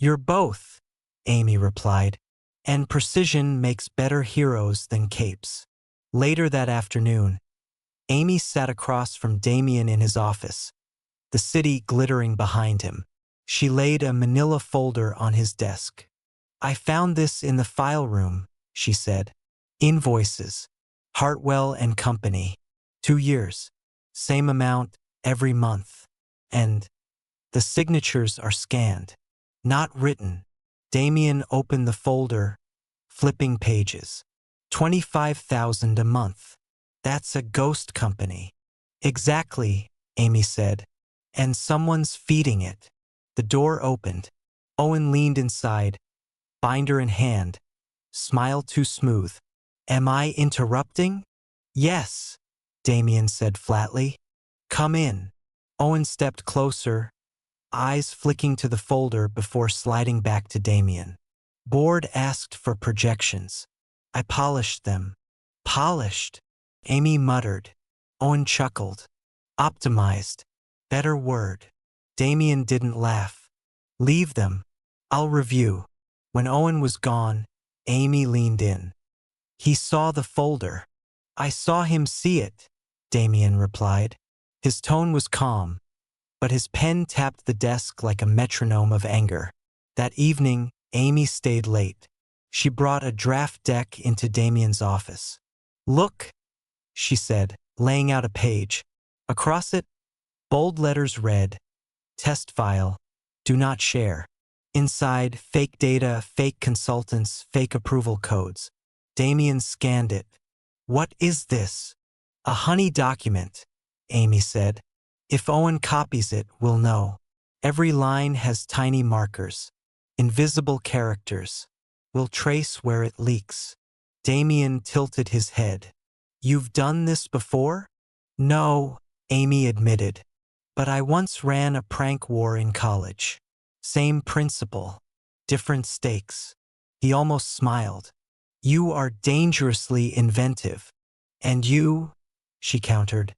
"You're both," Amy replied. "And precision makes better heroes than capes." Later that afternoon, Amy sat across from Damian in his office, the city glittering behind him. She laid a manila folder on his desk. "I found this in the file room," she said. "Invoices. Hartwell and Company. 2 years. Same amount every month. And the signatures are scanned, not written." Damian opened the folder, flipping pages. 25,000 a month. That's a ghost company. "Exactly," Amy said. "And someone's feeding it." The door opened. Owen leaned inside, binder in hand, smile too smooth. "Am I interrupting?" "Yes," Damian said flatly. "Come in." Owen stepped closer, eyes flicking to the folder before sliding back to Damian. "Board asked for projections. I polished them." "Polished?" Amy muttered. Owen chuckled. "Optimized. Better word." Damian didn't laugh. "Leave them. I'll review." When Owen was gone, Amy leaned in. "He saw the folder." "I saw him see it," Damian replied. His tone was calm, but his pen tapped the desk like a metronome of anger. That evening, Amy stayed late. She brought a draft deck into Damian's office. "Look," she said, laying out a page. Across it, bold letters read, "Test file. Do not share." Inside, fake data, fake consultants, fake approval codes. Damian scanned it. "What is this?" "A honey document," Amy said. "If Owen copies it, we'll know. Every line has tiny markers, invisible characters. We'll trace where it leaks." Damian tilted his head. "You've done this before?" "No," Amy admitted. "But I once ran a prank war in college. Same principle, different stakes." He almost smiled. "You are dangerously inventive. And you," she countered,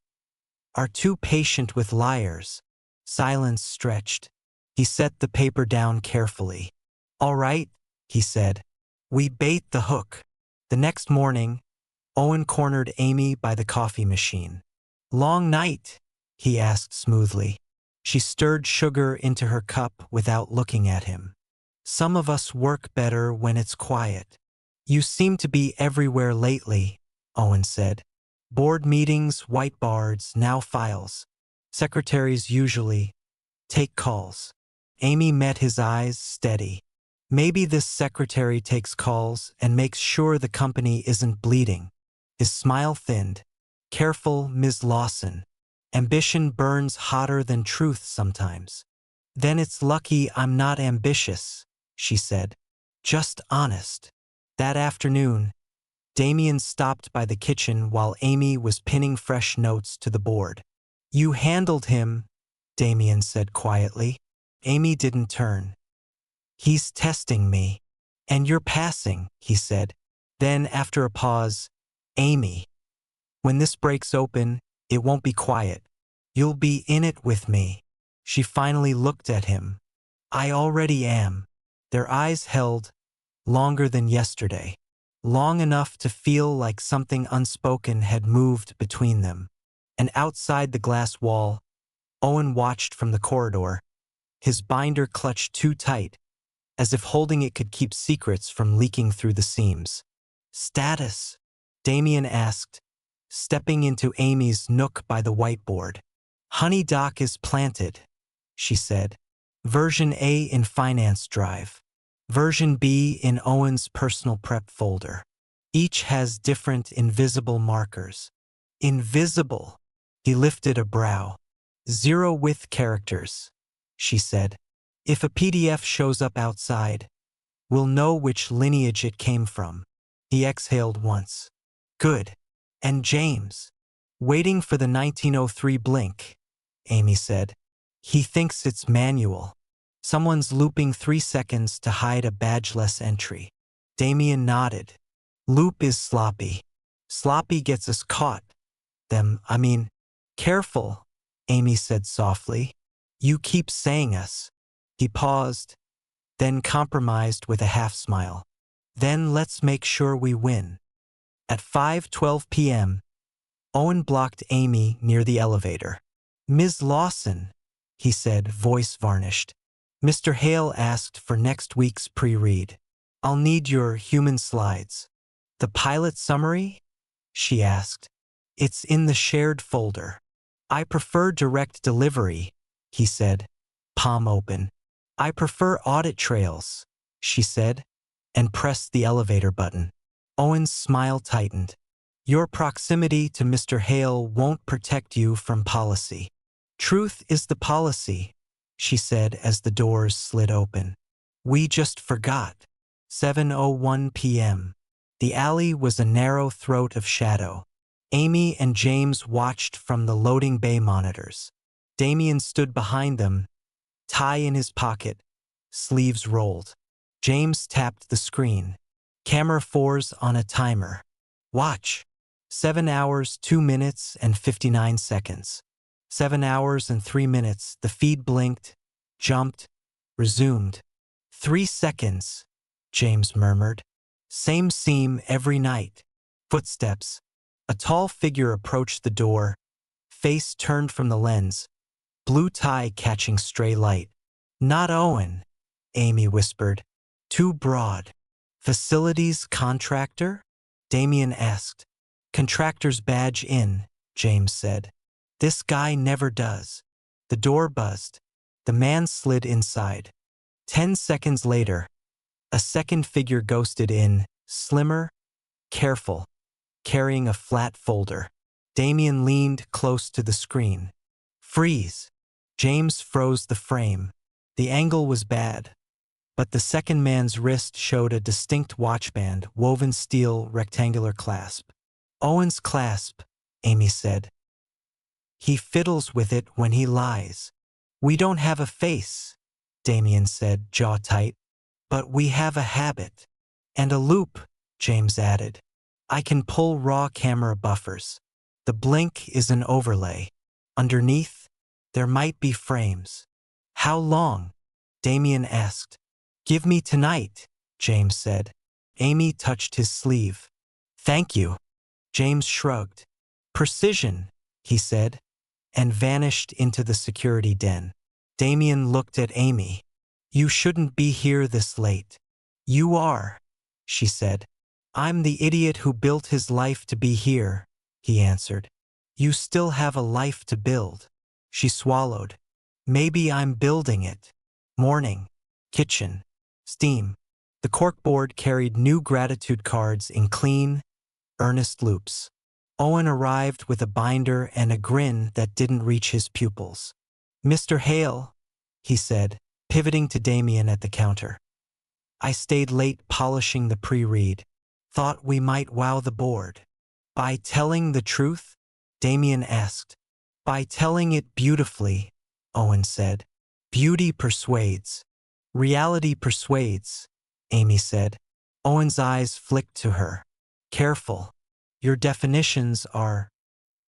"are too patient with liars." Silence stretched. He set the paper down carefully. "All right," he said. "We bait the hook." The next morning, Owen cornered Amy by the coffee machine. "Long night?" he asked smoothly. She stirred sugar into her cup without looking at him. "Some of us work better when it's quiet." "You seem to be everywhere lately," Owen said. "Board meetings, whiteboards, now files. Secretaries usually take calls." Amy met his eyes, steady. "Maybe this secretary takes calls and makes sure the company isn't bleeding." His smile thinned. "Careful, Ms. Lawson. Ambition burns hotter than truth sometimes." "Then it's lucky I'm not ambitious," she said. "Just honest." That afternoon, Damian stopped by the kitchen while Amy was pinning fresh notes to the board. "You handled him," Damian said quietly. Amy didn't turn. "He's testing me." "And you're passing," he said. Then, after a pause, "Amy, when this breaks open, it won't be quiet. You'll be in it with me." She finally looked at him. "I already am." Their eyes held, longer than yesterday. Long enough to feel like something unspoken had moved between them. And outside the glass wall, Owen watched from the corridor, his binder clutched too tight, as if holding it could keep secrets from leaking through the seams. "Status?" Damian asked, stepping into Amy's nook by the whiteboard. "Honey doc is planted," she said. "Version A in Finance Drive. Version B in Owen's personal prep folder. Each has different invisible markers." "Invisible," He lifted a brow. 0 with characters, she said. If a PDF shows up outside, we'll know which lineage it came from. He exhaled once. Good. And James? Waiting for the 1903 blink, Amy said. He thinks it's manual. Someone's looping 3 seconds to hide a badgeless entry. Damian nodded. Loop is sloppy. Sloppy gets us caught. Careful, Amy said softly. You keep saying us. He paused, then compromised with a half-smile. Then let's make sure we win. At 5:12 p.m., Owen blocked Amy near the elevator. Ms. Lawson, he said, voice varnished. Mr. Hale asked for next week's pre-read. I'll need your human slides. The pilot summary? She asked. It's in the shared folder. I prefer direct delivery, he said, palm open. I prefer audit trails, she said, and pressed the elevator button. Owen's smile tightened. Your proximity to Mr. Hale won't protect you from policy. Truth is the policy, she said as the doors slid open. We just forgot. 7:01 p.m. The alley was a narrow throat of shadow. Amy and James watched from the loading bay monitors. Damian stood behind them, tie in his pocket, sleeves rolled. James tapped the screen. Camera 4's on a timer. Watch. 7 hours, 2 minutes, and 59 seconds. 7 hours and 3 minutes. The feed blinked, jumped, resumed. 3 seconds, James murmured. Same seam every night. Footsteps. A tall figure approached the door, face turned from the lens, blue tie catching stray light. Not Owen, Amy whispered. Too broad. Facilities contractor? Damian asked. Contractor's badge in, James said. This guy never does. The door buzzed. The man slid inside. 10 seconds later, a second figure ghosted in, slimmer, careful, carrying a flat folder. Damian leaned close to the screen. Freeze. James froze the frame. The angle was bad, but the second man's wrist showed a distinct watchband, woven steel, rectangular clasp. Owen's clasp, Amy said. He fiddles with it when he lies. We don't have a face, Damian said, jaw tight. But we have a habit. And a loop, James added. I can pull raw camera buffers. The blink is an overlay. Underneath, there might be frames. How long? Damian asked. Give me tonight, James said. Amy touched his sleeve. Thank you. James shrugged. Precision, he said, and vanished into the security den. Damian looked at Amy. You shouldn't be here this late. You are, she said. I'm the idiot who built his life to be here, he answered. You still have a life to build. She swallowed. Maybe I'm building it. Morning. Kitchen. Steam. The corkboard carried new gratitude cards in clean, earnest loops. Owen arrived with a binder and a grin that didn't reach his pupils. Mr. Hale, he said, pivoting to Damian at the counter. I stayed late polishing the pre-read. Thought we might wow the board. By telling the truth? Damian asked. By telling it beautifully, Owen said. Beauty persuades. Reality persuades, Amy said. Owen's eyes flicked to her. Careful. Your definitions are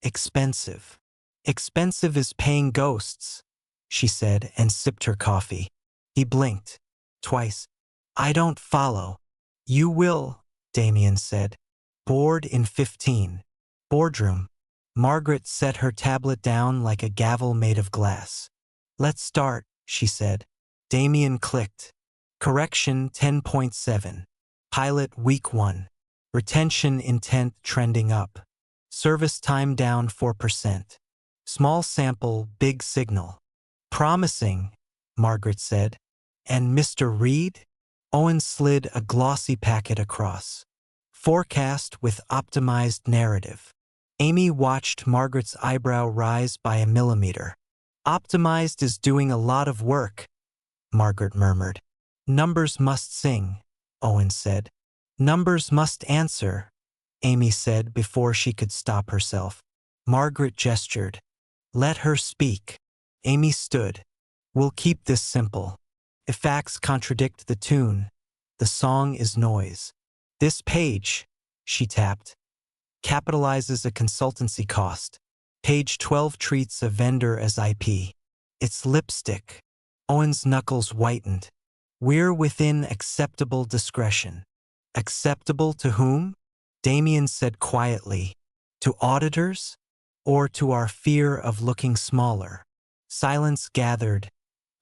expensive. Expensive is paying ghosts, she said and sipped her coffee. He blinked. Twice. I don't follow. You will, Damian said. Board in 15. Boardroom. Margaret set her tablet down like a gavel made of glass. Let's start, she said. Damian clicked. Correction 10.7. Pilot week 1. Retention intent trending up. Service time down 4%. Small sample, big signal. Promising, Margaret said. And Mr. Reed? Owen slid a glossy packet across. Forecast with optimized narrative. Amy watched Margaret's eyebrow rise by a millimeter. Optimized is doing a lot of work, Margaret murmured. Numbers must sing, Owen said. Numbers must answer, Amy said before she could stop herself. Margaret gestured. Let her speak. Amy stood. We'll keep this simple. If facts contradict the tune, the song is noise. This page, she tapped, capitalizes a consultancy cost. Page 12 treats a vendor as IP. It's lipstick. Owen's knuckles whitened. We're within acceptable discretion. Acceptable to whom? Damian said quietly. To auditors? Or to our fear of looking smaller? Silence gathered,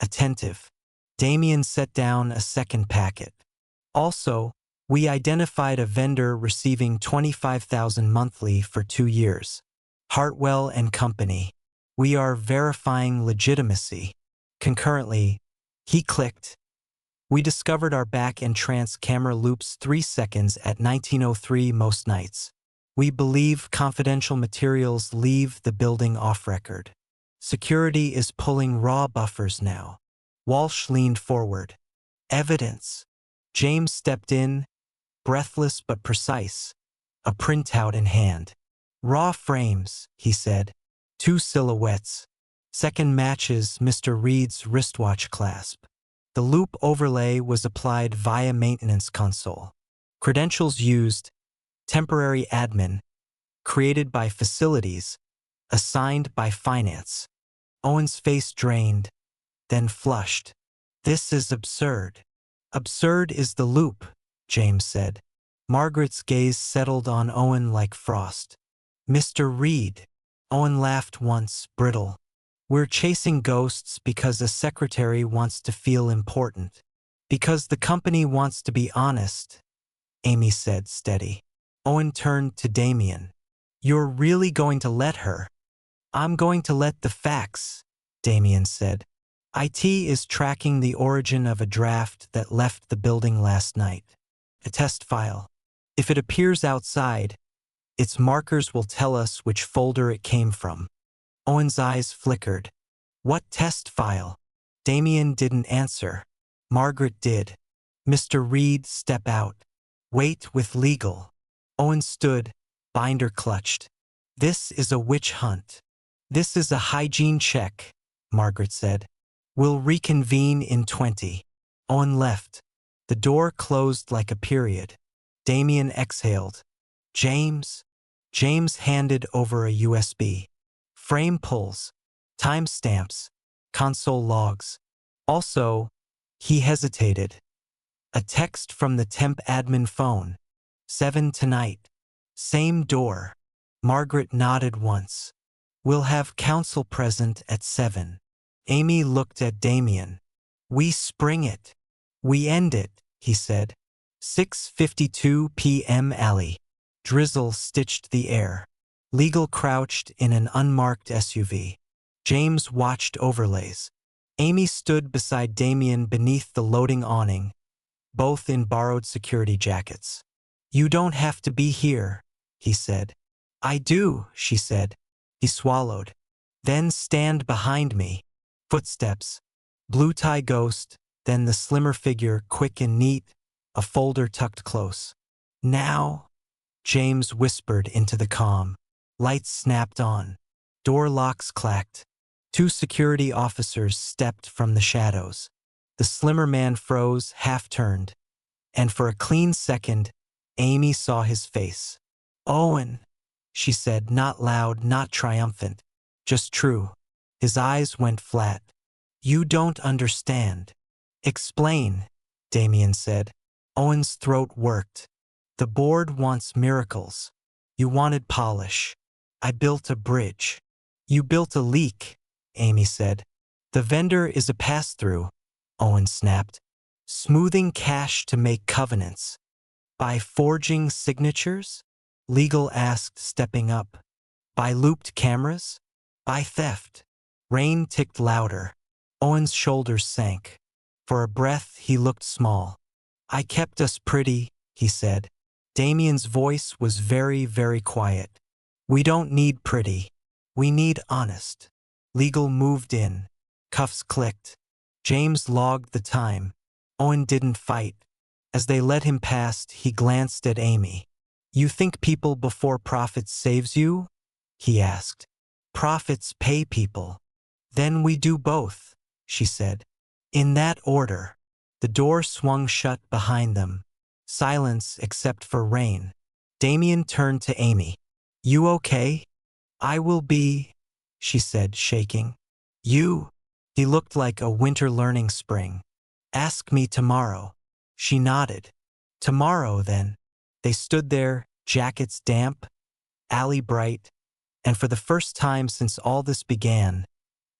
attentive. Damian set down a second packet. Also, we identified a vendor receiving $25,000 monthly for 2 years. Hartwell and Company. We are verifying legitimacy. Concurrently, he clicked. We discovered our back-entrance camera loops 3 seconds at 19:03 most nights. We believe confidential materials leave the building off record. Security is pulling raw buffers now. Walsh leaned forward. Evidence. James stepped in, breathless but precise, a printout in hand. Raw frames, he said. 2 silhouettes. Second matches Mr. Reed's wristwatch clasp. The loop overlay was applied via maintenance console. Credentials used, temporary admin, created by facilities, assigned by finance. Owen's face drained, then flushed. This is absurd. Absurd is the loop, James said. Margaret's gaze settled on Owen like frost. Mr. Reed. Owen laughed once, brittle. We're chasing ghosts because a secretary wants to feel important. Because the company wants to be honest, Amy said, steady. Owen turned to Damian. You're really going to let her? I'm going to let the facts, Damian said. IT is tracking the origin of a draft that left the building last night. A test file. If it appears outside, its markers will tell us which folder it came from. Owen's eyes flickered. What test file? Damian didn't answer. Margaret did. Mr. Reed, step out. Wait with legal. Owen stood, binder clutched. This is a witch hunt. This is a hygiene check, Margaret said. We'll reconvene in 20. Owen left. The door closed like a period. Damian exhaled. James? James handed over a USB. Frame pulls, timestamps, console logs. Also, he hesitated. A text from the temp admin phone. 7 tonight. Same door. Margaret nodded once. We'll have counsel present at 7. Amy looked at Damian. We spring it. We end it, he said. 6:52 p.m. alley. Drizzle stitched the air. Legal crouched in an unmarked SUV. James watched overlays. Amy stood beside Damian beneath the loading awning, both in borrowed security jackets. You don't have to be here, he said. I do, she said. He swallowed. Then stand behind me. Footsteps. Blue tie ghost, then the slimmer figure, quick and neat, a folder tucked close. Now, James whispered into the calm. Lights snapped on. Door locks clacked. 2 security officers stepped from the shadows. The slimmer man froze, half-turned. And for a clean second, Amy saw his face. Owen, she said, not loud, not triumphant, just true. His eyes went flat. You don't understand. Explain, Damian said. Owen's throat worked. The board wants miracles. You wanted polish. I built a bridge. You built a leak, Amy said. The vendor is a pass-through, Owen snapped. Smoothing cash to make covenants. By forging signatures? Legal asked, stepping up. By looped cameras? By theft. Rain ticked louder. Owen's shoulders sank. For a breath, he looked small. I kept us pretty, he said. Damian's voice was very, very quiet. We don't need pretty. We need honest. Legal moved in. Cuffs clicked. James logged the time. Owen didn't fight. As they led him past, he glanced at Amy. You think people before profits saves you? He asked. Profits pay people. Then we do both, she said. In that order. The door swung shut behind them. Silence except for rain. Damian turned to Amy. You okay? I will be, she said, shaking. You? He looked like a winter learning spring. Ask me tomorrow. She nodded. Tomorrow, then. They stood there, jackets damp, alley bright, and for the first time since all this began,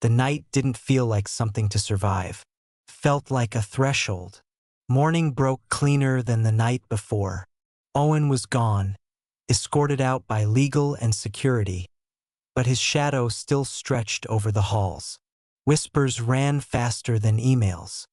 the night didn't feel like something to survive. Felt like a threshold. Morning broke cleaner than the night before. Owen was gone, escorted out by legal and security, but his shadow still stretched over the halls. Whispers ran faster than emails.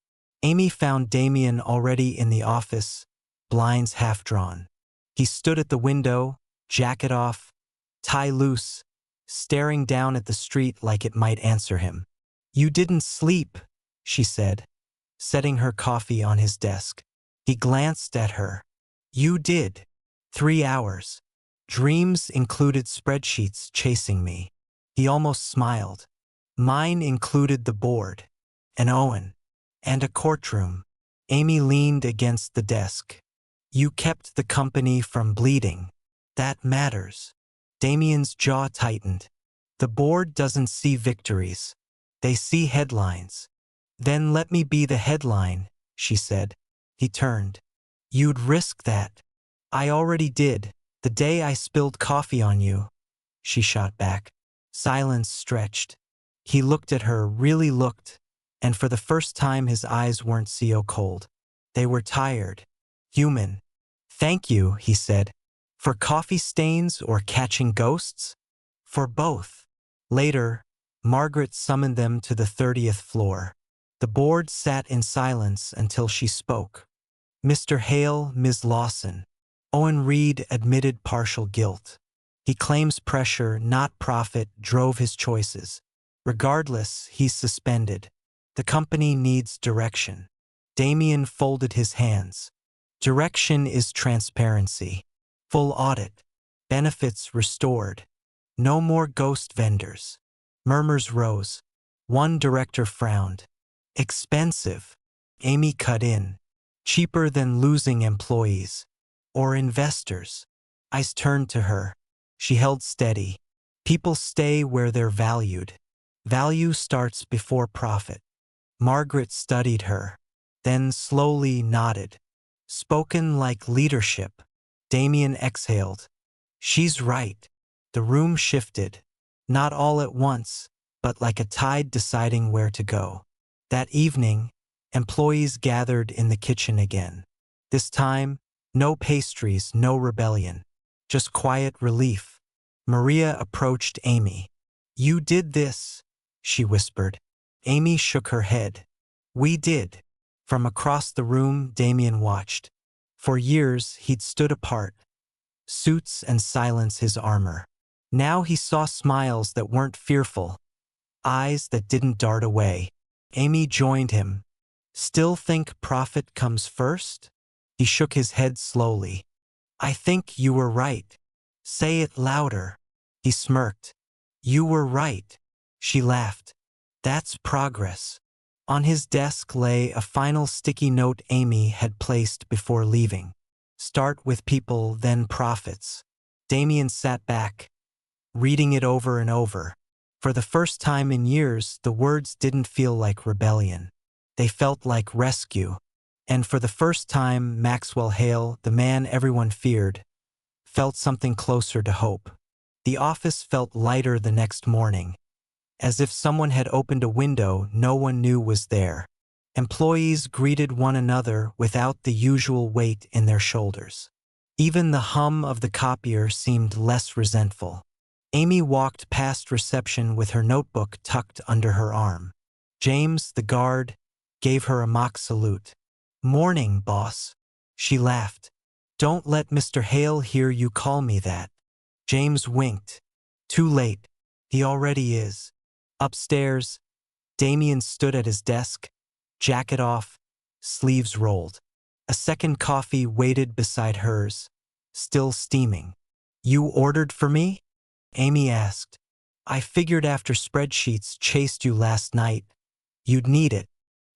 Amy found Damian already in the office, blinds half drawn. He stood at the window, jacket off, tie loose, staring down at the street like it might answer him. You didn't sleep, she said, setting her coffee on his desk. He glanced at her. You did. 3 hours. Dreams included spreadsheets chasing me. He almost smiled. Mine included the board, and Owen, and a courtroom. Amy leaned against the desk. You kept the company from bleeding. That matters. Damian's jaw tightened. The board doesn't see victories. They see headlines. Then let me be the headline, she said. He turned. You'd risk that. I already did, the day I spilled coffee on you. She shot back. Silence stretched. He looked at her, really looked, and for the first time his eyes weren't so cold. They were tired. Human. Thank you, he said. For coffee stains or catching ghosts? For both. Later, Margaret summoned them to the 30th floor. The board sat in silence until she spoke. Mr. Hale, Ms. Lawson. Owen Reed admitted partial guilt. He claims pressure, not profit, drove his choices. Regardless, he's suspended. The company needs direction. Damian folded his hands. Direction is transparency. Full audit. Benefits restored. No more ghost vendors. Murmurs rose. One director frowned. Expensive. Amy cut in. Cheaper than losing employees. Or investors. Eyes turned to her. She held steady. People stay where they're valued. Value starts before profit. Margaret studied her, then slowly nodded. Spoken like leadership. Damian exhaled. She's right. The room shifted. Not all at once, but like a tide deciding where to go. That evening, employees gathered in the kitchen again. This time, no pastries, no rebellion. Just quiet relief. Maria approached Amy. You did this, she whispered. Amy shook her head. We did. From across the room, Damian watched. For years, he'd stood apart. Suits and silence his armor. Now he saw smiles that weren't fearful. Eyes that didn't dart away. Amy joined him. Still think profit comes first? He shook his head slowly. I think you were right. Say it louder. He smirked. You were right. She laughed. That's progress. On his desk lay a final sticky note Amy had placed before leaving. Start with people, then profits. Damian sat back, reading it over and over. For the first time in years, the words didn't feel like rebellion. They felt like rescue. And for the first time, Maxwell Hale, the man everyone feared, felt something closer to hope. The office felt lighter the next morning, as if someone had opened a window no one knew was there. Employees greeted one another without the usual weight in their shoulders. Even the hum of the copier seemed less resentful. Amy walked past reception with her notebook tucked under her arm. James, the guard, gave her a mock salute. Morning, boss. She laughed. Don't let Mr. Hale hear you call me that. James winked. Too late. He already is. Upstairs, Damian stood at his desk, jacket off, sleeves rolled. A second coffee waited beside hers, still steaming. You ordered for me? Amy asked. I figured after spreadsheets chased you last night, you'd need it.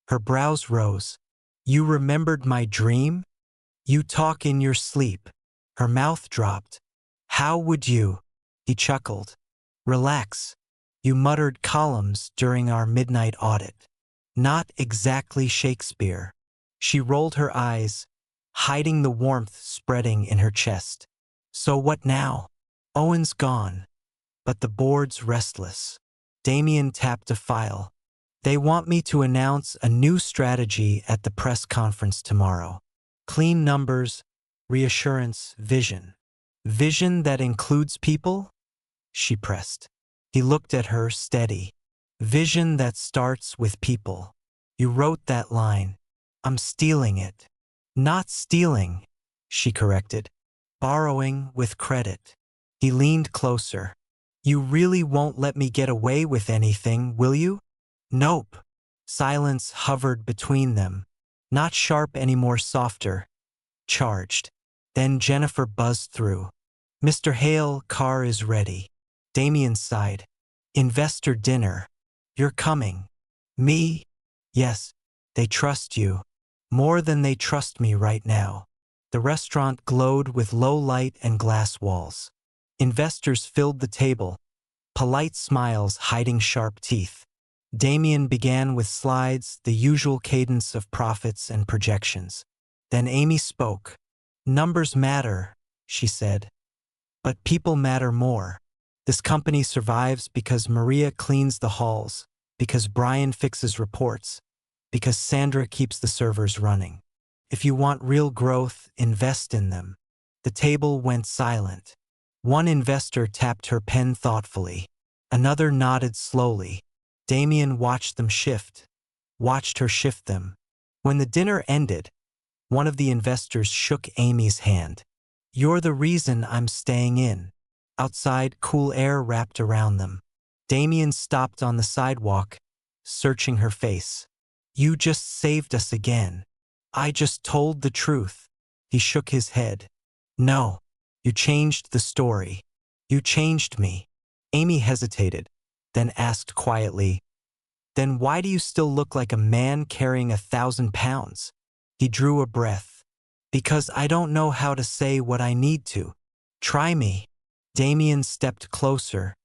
Her brows rose. You remembered my dream? You talk in your sleep. Her mouth dropped. How would you? He chuckled. Relax. You muttered columns during our midnight audit. Not exactly Shakespeare. She rolled her eyes, hiding the warmth spreading in her chest. So what now? Owen's gone, but the board's restless. Damian tapped a file. They want me to announce a new strategy at the press conference tomorrow. Clean numbers, reassurance, vision. Vision that includes people? She pressed. He looked at her steady. Vision that starts with people. You wrote that line. I'm stealing it. Not stealing, she corrected. Borrowing with credit. He leaned closer. You really won't let me get away with anything, will you? Nope. Silence hovered between them. Not sharp anymore, softer. Charged. Then Jennifer buzzed through. Mr. Hale, car is ready. Damian sighed. Investor dinner. You're coming. Me? Yes. They trust you. More than they trust me right now. The restaurant glowed with low light and glass walls. Investors filled the table, polite smiles hiding sharp teeth. Damian began with slides, the usual cadence of profits and projections. Then Amy spoke. Numbers matter, she said. But people matter more. This company survives because Maria cleans the halls, because Brian fixes reports, because Sandra keeps the servers running. If you want real growth, invest in them. The table went silent. One investor tapped her pen thoughtfully. Another nodded slowly. Damian watched them shift, watched her shift them. When the dinner ended, one of the investors shook Amy's hand. You're the reason I'm staying in. Outside, cool air wrapped around them. Damian stopped on the sidewalk, searching her face. You just saved us again. I just told the truth. He shook his head. No, you changed the story. You changed me. Amy hesitated, then asked quietly, Then why do you still look like a man carrying 1,000 pounds? He drew a breath. Because I don't know how to say what I need to. Try me. Damian stepped closer,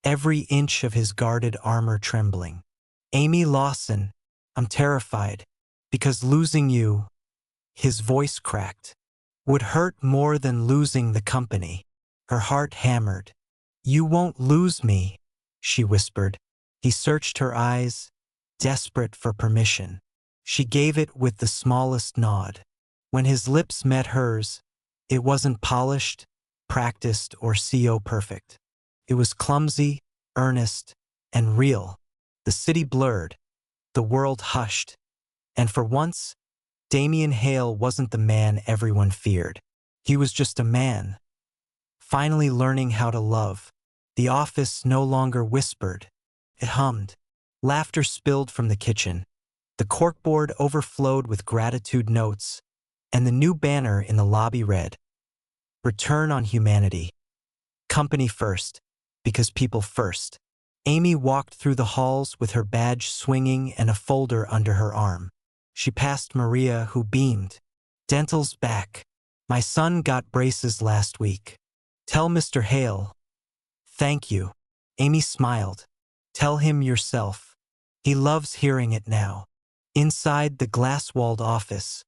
every inch of his guarded armor trembling. Amy Lawson, I'm terrified, because losing you, his voice cracked, would hurt more than losing the company. Her heart hammered. You won't lose me, she whispered. He searched her eyes, desperate for permission. She gave it with the smallest nod. When his lips met hers, it wasn't polished, practiced, or CO perfect. It was clumsy, earnest, and real. The city blurred, the world hushed, and for once, Damian Hale wasn't the man everyone feared. He was just a man, finally learning how to love. The office no longer whispered. It hummed. Laughter spilled from the kitchen. The corkboard overflowed with gratitude notes, and the new banner in the lobby read, Return on Humanity. Company first, because people first. Amy walked through the halls with her badge swinging and a folder under her arm. She passed Maria, who beamed. Dental's back. My son got braces last week. Tell Mr. Hale. Thank you. Amy smiled. Tell him yourself. He loves hearing it now. Inside the glass-walled office,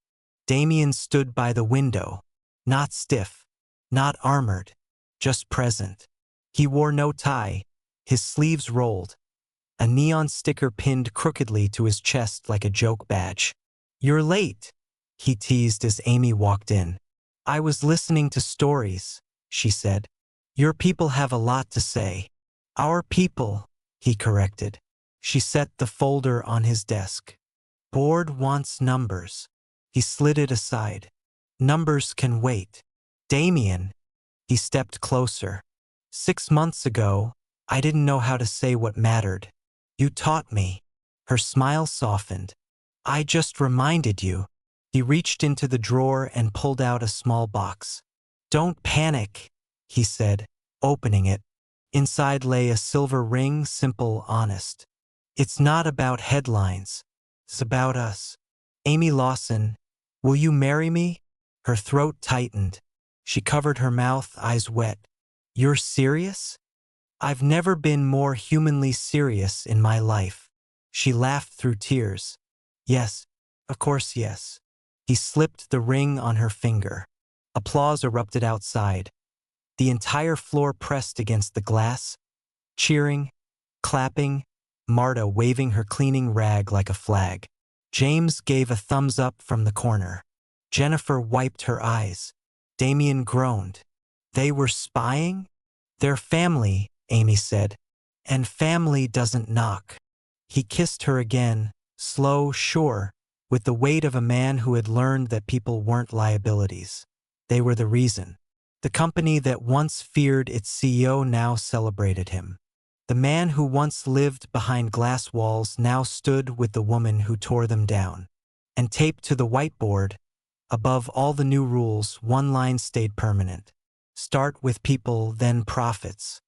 Damian stood by the window, not stiff, not armored, just present. He wore no tie, his sleeves rolled, a neon sticker pinned crookedly to his chest like a joke badge. You're late, he teased as Amy walked in. I was listening to stories, she said. Your people have a lot to say. Our people, he corrected. She set the folder on his desk. Board wants numbers. He slid it aside. Numbers can wait. Damian, he stepped closer. 6 months ago, I didn't know how to say what mattered. You taught me. Her smile softened. I just reminded you. He reached into the drawer and pulled out a small box. Don't panic, he said, opening it. Inside lay a silver ring, simple, honest. It's not about headlines. It's about us. Amy Lawson, will you marry me? Her throat tightened. She covered her mouth, eyes wet. You're serious? I've never been more humanly serious in my life. She laughed through tears. Yes, of course yes. He slipped the ring on her finger. Applause erupted outside. The entire floor pressed against the glass, cheering, clapping, Marta waving her cleaning rag like a flag. James gave a thumbs up from the corner. Jennifer wiped her eyes. Damian groaned. They were spying? They're family, Amy said. And family doesn't knock. He kissed her again, slow, sure, with the weight of a man who had learned that people weren't liabilities. They were the reason. The company that once feared its CEO now celebrated him. The man who once lived behind glass walls now stood with the woman who tore them down. And taped to the whiteboard, above all the new rules, one line stayed permanent. Start with people, then profits.